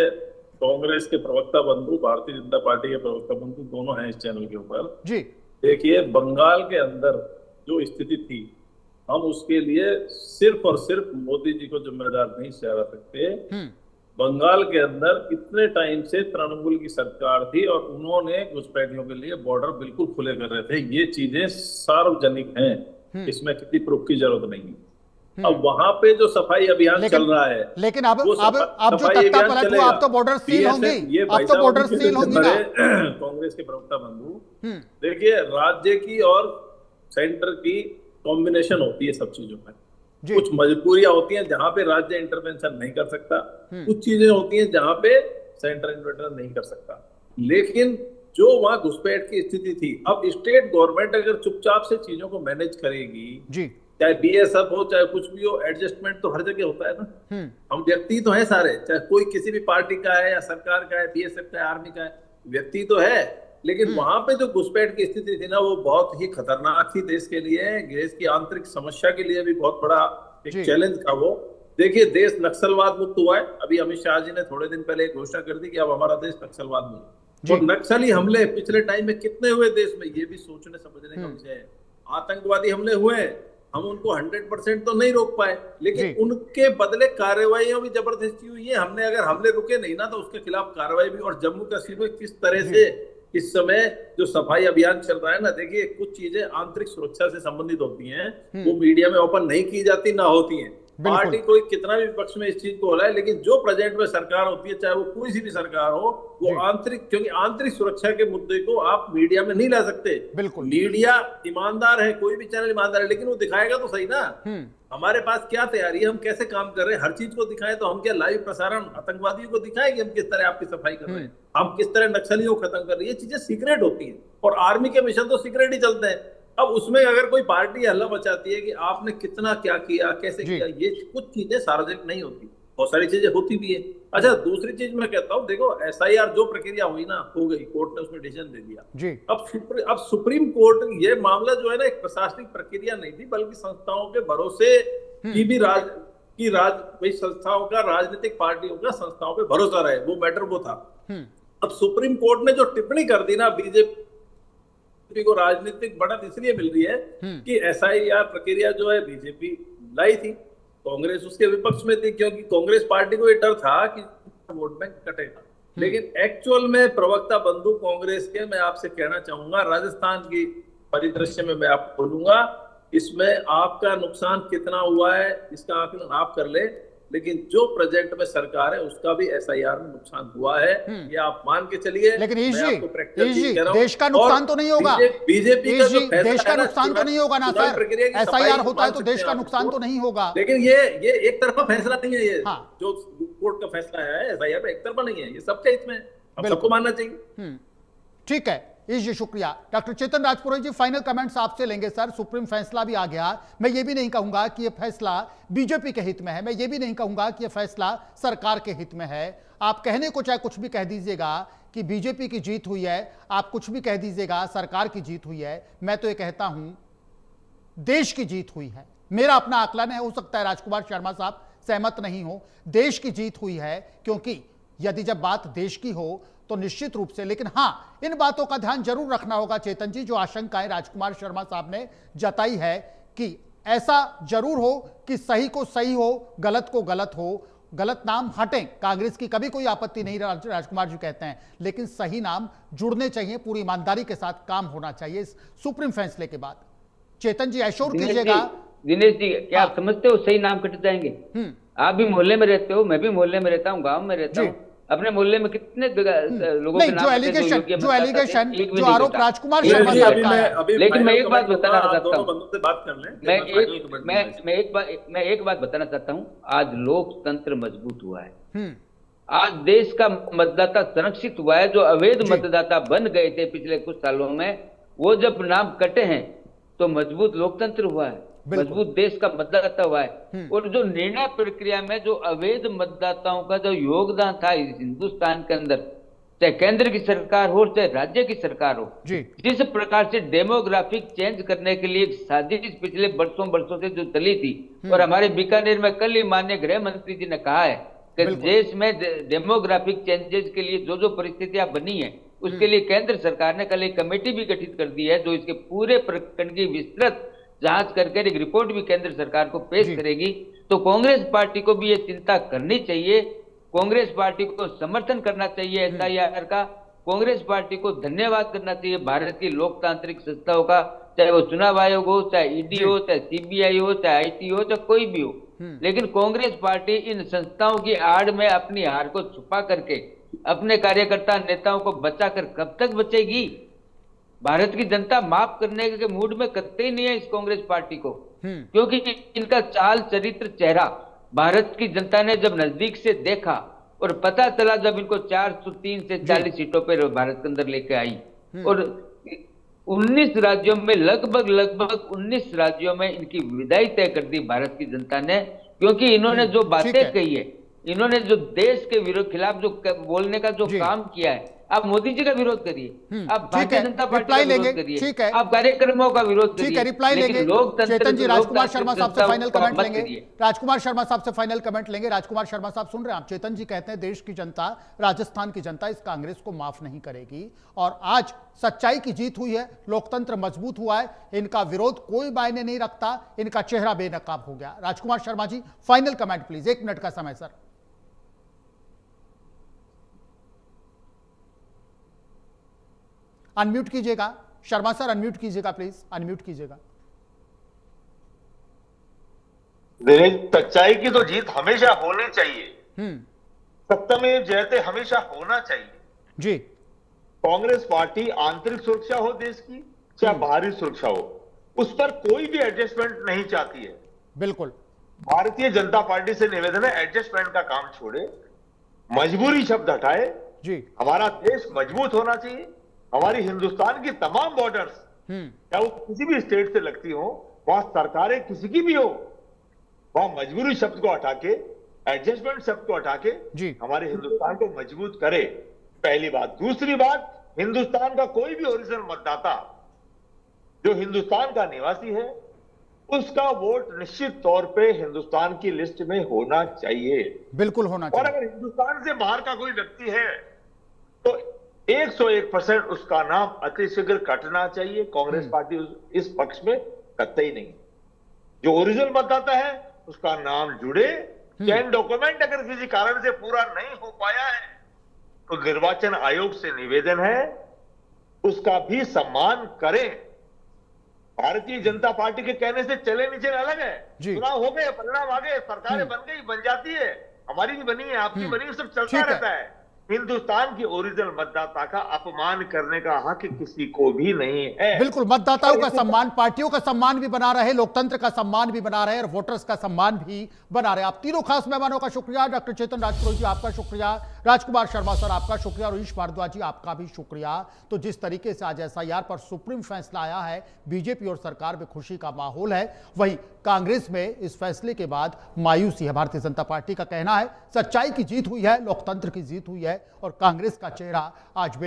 कांग्रेस के प्रवक्ता बंधु, भारतीय जनता पार्टी के प्रवक्ता बंधु दोनों हैं इस चैनल के ऊपर जी। देखिए, बंगाल के अंदर जो स्थिति थी, हम उसके लिए सिर्फ और सिर्फ मोदी जी को जिम्मेदार नहीं ठहरा सकते। बंगाल के अंदर इतने टाइम से तृणमूल की सरकार थी और उन्होंने घुसपैठियों के लिए बॉर्डर बिल्कुल खुले कर रहे थे। ये चीजें सार्वजनिक हैं, इसमें किसी प्रूफ की जरूरत नहीं। अब वहां पे जो सफाई अभियान चल रहा है, लेकिन अब जो तख्ता पलट हुआ, अब तो बॉर्डर सील होंगी, अब तो बॉर्डर सील होंगी ना। कांग्रेस के प्रवक्ता बंधु, देखिए, राज्य की और सेंटर की कॉम्बिनेशन होती है सब चीजों में। कुछ मजबूरियां होती हैं जहां पे राज्य इंटरवेंशन नहीं कर सकता, कुछ चीजें होती हैं जहां पे सेंटर इंटरवेंशन नहीं कर सकता। लेकिन जो वहां घुसपैठ की स्थिति थी, अब स्टेट गवर्नमेंट अगर चुपचाप से चीजों को मैनेज करेगी जी, चाहे बीएसएफ हो चाहे कुछ भी हो, एडजस्टमेंट तो हर जगह होता है ना। हम व्यक्ति तो है सारे, चाहे कोई किसी भी पार्टी का है या सरकार का है, बीएसएफ का है, आर्मी का है, व्यक्ति तो है। लेकिन वहां पे जो घुसपैठ की स्थिति थी ना, वो बहुत ही खतरनाक थी देश के लिए, देश की आंतरिक समस्या के लिए भी बहुत बड़ा एक चैलेंज था वो। देखिए, देश नक्सलवाद मुक्त हुआ है। अभी अमित शाह जी ने थोड़े दिन पहले घोषणा कर दी कि अब हमारा देश नक्सलवाद मुक्त। और नक्सली हमले पिछले टाइम में कितने हुए देश में, ये भी सोचने समझने का विषय है। आतंकवादी हमले हुए, हम उनको 100% तो नहीं रोक पाए, लेकिन उनके बदले कार्रवाइयां भी जबरदस्ती हुई है। हमने अगर हमले रुके नहीं ना, तो उसके खिलाफ कार्रवाई भी। और जम्मू कश्मीर में किस तरह से इस समय जो सफाई अभियान चल रहा है ना, देखिए, कुछ चीजें आंतरिक सुरक्षा से संबंधित होती हैं, वो मीडिया में ओपन नहीं की जाती, ना होती हैं। पार्टी कोई कितना भी विपक्ष में इस चीज को हो रहा है, लेकिन जो प्रेजेंट में सरकार होती है, चाहे वो कोई सी भी सरकार हो, वो आंतरिक, क्योंकि आंतरिक सुरक्षा के मुद्दे को आप मीडिया में नहीं ला सकते। मीडिया ईमानदार है, कोई भी चैनल ईमानदार है, लेकिन वो दिखाएगा तो सही ना हमारे पास क्या तैयारी है, हम कैसे काम कर रहे हैं। हर चीज को दिखाएं तो हम क्या लाइव प्रसारण आतंकवादियों को दिखाएं कि हम किस तरह आपकी सफाई कर रहे हैं, हम किस तरह नक्सलियों को खत्म कर रहे हैं। ये चीजें सीक्रेट होती हैं और आर्मी के मिशन तो सीक्रेट ही चलते हैं। अब उसमें अगर कोई पार्टी हल्ला मचाती है कि आपने कितना क्या किया, कैसे किया, ये कुछ चीजें सार्वजनिक नहीं होती, बहुत सारी चीजें होती भी है। अच्छा, दूसरी चीज मैं कहता हूँ, देखो, एसआईआर जो प्रक्रिया हुई ना, हो गई, कोर्ट ने उसमें डिसीजन दे दिया। अब सुप्रीम कोर्ट, ये मामला जो है ना, एक प्रशासनिक प्रक्रिया नहीं थी, बल्कि संस्थाओं के भरोसे की भी भाई संस्थाओं का, राजनीतिक पार्टियों का संस्थाओं पे भरोसा रहे, वो मैटर वो था। अब सुप्रीम कोर्ट ने जो टिप्पणी कर दी ना, बीजेपी को राजनीतिक बढ़त इसलिए मिल रही है कि एसआईआर प्रक्रिया जो है बीजेपी लाई थी, कांग्रेस उसके विपक्ष में थी, क्योंकि कांग्रेस पार्टी को ये डर था कि वोट बैंक कटेगा। लेकिन एक्चुअल में प्रवक्ता बंधु कांग्रेस के, मैं आपसे कहना चाहूंगा, राजस्थान की परिदृश्य में मैं आपको बोलूंगा, इसमें आपका नुकसान कितना हुआ है इसका आकलन आप कर ले। लेकिन जो प्रेजेंट में सरकार है उसका भी एसआईआर में नुकसान हुआ है, ये आप मान के चलिए। लेकिन मैं ईश आपको practical चीज जी कह रहा हूं। देश का नुकसान तो नहीं होगा। बीजेपी का जो देश फैसला का है ना, नुकसान तो नहीं होगा ना चुनावी सर, प्रक्रिया की एसआईआर सफाई होता है तो मान देश सकते का हैं नुकसान आप तो नहीं होगा। लेकिन ये एक तरफा फैसला नहीं है, ये हाँ। जो कोर्ट का फैसला है एसआईआर में एक तरफा नहीं है, ये सबके हित में, अब सबको मानना चाहिए। ठीक है जी, शुक्रिया। डॉक्टर चेतन राजपुरोहित जी, फाइनल कमेंट्स आपसे लेंगे सर। सुप्रीम फैसला भी आ गया, मैं ये भी नहीं कहूंगा कि ये फैसला बीजेपी के हित में है, मैं ये भी नहीं कहूंगा कि ये फैसला सरकार के हित में है। आप कहने को चाहे कुछ भी कह दीजिएगा कि बीजेपी की जीत हुई है, आप कुछ भी कह दीजिएगा सरकार की जीत हुई है, मैं तो ये कहता हूं देश की जीत हुई है। मेरा अपना आकलन है, हो सकता है राजकुमार शर्मा साहब सहमत नहीं हो, देश की जीत हुई है। क्योंकि यदि जब बात देश की हो तो निश्चित रूप से, लेकिन हां इन बातों का ध्यान जरूर रखना होगा चेतन जी, जो आशंकाएं राजकुमार शर्मा साहब ने जताई है कि ऐसा जरूर हो कि सही को सही हो, गलत को गलत हो, गलत नाम हटें, कांग्रेस की कभी कोई आपत्ति नहीं, राजकुमार जी कहते हैं, लेकिन सही नाम जुड़ने चाहिए, पूरी ईमानदारी के साथ काम होना चाहिए इस सुप्रीम फैसले के बाद। चेतन जी एश्योर कीजिएगा। दिनेश जी, क्या आप समझते हो सही नाम कट जाएंगे? आप भी मोहल्ले में रहते हो, मैं भी मोहल्ले में रहता हूँ, गांव में रहता हूँ, अपने मोहल्ले में कितने लोगों के नाम, जो आरोप राजकुमार शर्मा साहब का है। लेकिन मैं एक बात बताना चाहता हूँ, बंदों से बात कर लें। मैं एक बात बताना चाहता हूँ, आज लोकतंत्र मजबूत हुआ है, आज देश का मतदाता संरक्षित हुआ है। जो अवैध मतदाता बन गए थे पिछले कुछ सालों में, वो जब नाम कटे हैं तो मजबूत लोकतंत्र हुआ है, मजबूत देश का मतदाता हुआ है। और जो निर्णय प्रक्रिया में जो अवैध मतदाताओं का जो योगदान था इस हिंदुस्तान के अंदर, चाहे केंद्र की सरकार हो चाहे राज्य की सरकार हो, जिस प्रकार से डेमोग्राफिक चेंज करने के लिए एक साजिश पिछले वर्षों से जो चली थी, और हमारे बीकानेर में कल ही माननीय गृह मंत्री जी ने कहा है कि देश में डेमोग्राफिक चेंजेस के लिए जो जो परिस्थितियां बनी है, उसके लिए केंद्र सरकार ने कल एक कमेटी भी गठित कर दी है, जो इसके पूरे प्रकरण की विस्तृत जांच करके एक रिपोर्ट भी केंद्र सरकार को पेश करेगी। तो कांग्रेस पार्टी को भी ये चिंता करनी चाहिए, कांग्रेस पार्टी को समर्थन करना चाहिए एसआईआर का, कांग्रेस पार्टी को धन्यवाद करना चाहिए भारत की लोकतांत्रिक संस्थाओं का, चाहे वो चुनाव आयोग हो, चाहे ईडी हो, चाहे सीबीआई हो, चाहे आईटी हो, चाहे कोई भी हो। लेकिन कांग्रेस पार्टी इन संस्थाओं की आड़ में अपनी हार को छुपा करके अपने कार्यकर्ता नेताओं को बचाकर कब तक बचेगी? भारत की जनता माफ करने के मूड में कतई नहीं है इस कांग्रेस पार्टी को, क्योंकि इनका चाल चरित्र चेहरा भारत की जनता ने जब नजदीक से देखा और पता चला, जब इनको 403 से 40 सीटों पर भारत के अंदर लेके आई, और 19 राज्यों में लगभग 19 राज्यों में इनकी विदाई तय कर दी भारत की जनता ने, क्योंकि इन्होंने जो बातें कही है, इन्होंने जो देश के विरोध खिलाफ जो बोलने का जो काम किया है, आप मोदी जी का विरोध करिए, आप भारतीय जनता पार्टी का विरोध करिए, आप कार्यक्रमों का विरोध करिए, रिप्लाई लेंगे। चेतन जी राजकुमार शर्मा साहब से फाइनल कमेंट लेंगे, राजकुमार शर्मा साहब से फाइनल कमेंट लेंगे। राजकुमार शर्मा साहब सुन रहे हैं आप, चेतन जी कहते हैं देश की जनता, राजस्थान की जनता इस कांग्रेस को माफ नहीं करेगी, और आज सच्चाई की जीत हुई है, लोकतंत्र मजबूत हुआ है, इनका विरोध कोई मायने नहीं रखता, इनका चेहरा बेनकाब हो गया। Rajkumar Sharma ji final comment please, 1 minute का समय सर। अनम्यूट कीजिएगा शर्मा सर, अनम्यूट कीजिएगा प्लीज, अनम्यूट कीजिएगा। सच्चाई की तो जीत हमेशा होनी चाहिए, सत्यमेव जयते हमेशा होना चाहिए जी। कांग्रेस पार्टी आंतरिक सुरक्षा हो देश की, चाहे बाहरी सुरक्षा हो, उस पर कोई भी एडजस्टमेंट नहीं चाहती है। बिल्कुल। भारतीय जनता पार्टी से निवेदन है, एडजस्टमेंट का काम छोड़े, मजबूरी शब्द हटाए जी। हमारा देश मजबूत होना चाहिए, हमारी हिंदुस्तान की तमाम बॉर्डर्स, चाहे वो किसी भी स्टेट से लगती हो, वहां सरकारें किसी की भी हो, वहां मजबूरी शब्द को हटा के, एडजस्टमेंट शब्द को हटा के हमारे हिंदुस्तान को मजबूत करे, पहली बात। दूसरी बात, हिंदुस्तान का कोई भी ओरिजिनल मतदाता जो हिंदुस्तान का निवासी है, उसका वोट निश्चित तौर पे हिंदुस्तान की लिस्ट में होना चाहिए, बिल्कुल होना चाहिए। और अगर हिंदुस्तान से बाहर का कोई व्यक्ति है तो 101% उसका नाम अतिशीघ्र कटना चाहिए। कांग्रेस पार्टी इस पक्ष में कतई नहीं, जो ओरिजिनल मतदाता है उसका नाम जुड़े, चयन डॉक्यूमेंट अगर किसी कारण से पूरा नहीं हो पाया है तो निर्वाचन आयोग से निवेदन है उसका भी सम्मान करें, भारतीय जनता पार्टी के कहने से चले नहीं चले अलग है। जी। चुनाव हो गए, परिणाम आ गए, सरकारें बन गई, बन जाती है, हमारी भी बनी है, आपकी बनी है, सब चलता ठीक है। रहता है। हिंदुस्तान की ओरिजिनल मतदाता का अपमान करने का हक किसी को भी नहीं है। बिल्कुल, मतदाताओं का सम्मान, पार्टियों का सम्मान भी बना रहे, लोकतंत्र का सम्मान भी बना रहे और वोटर्स का सम्मान भी बना रहे। आप तीनों खास मेहमानों का शुक्रिया। डॉक्टर चेतन राजपुरोहित जी आपका शुक्रिया, राजकुमार शर्मा सर आपका शुक्रिया, रईश भारद्वाज जी आपका भी शुक्रिया। तो जिस तरीके से आज एसआईआर पर सुप्रीम फैसला आया है, बीजेपी और सरकार में खुशी का माहौल है, वहीं कांग्रेस में इस फैसले के बाद मायूसी है। भारतीय जनता पार्टी का कहना है सच्चाई की जीत हुई है, लोकतंत्र की जीत हुई है और कांग्रेस का चेहरा आज बेनकाब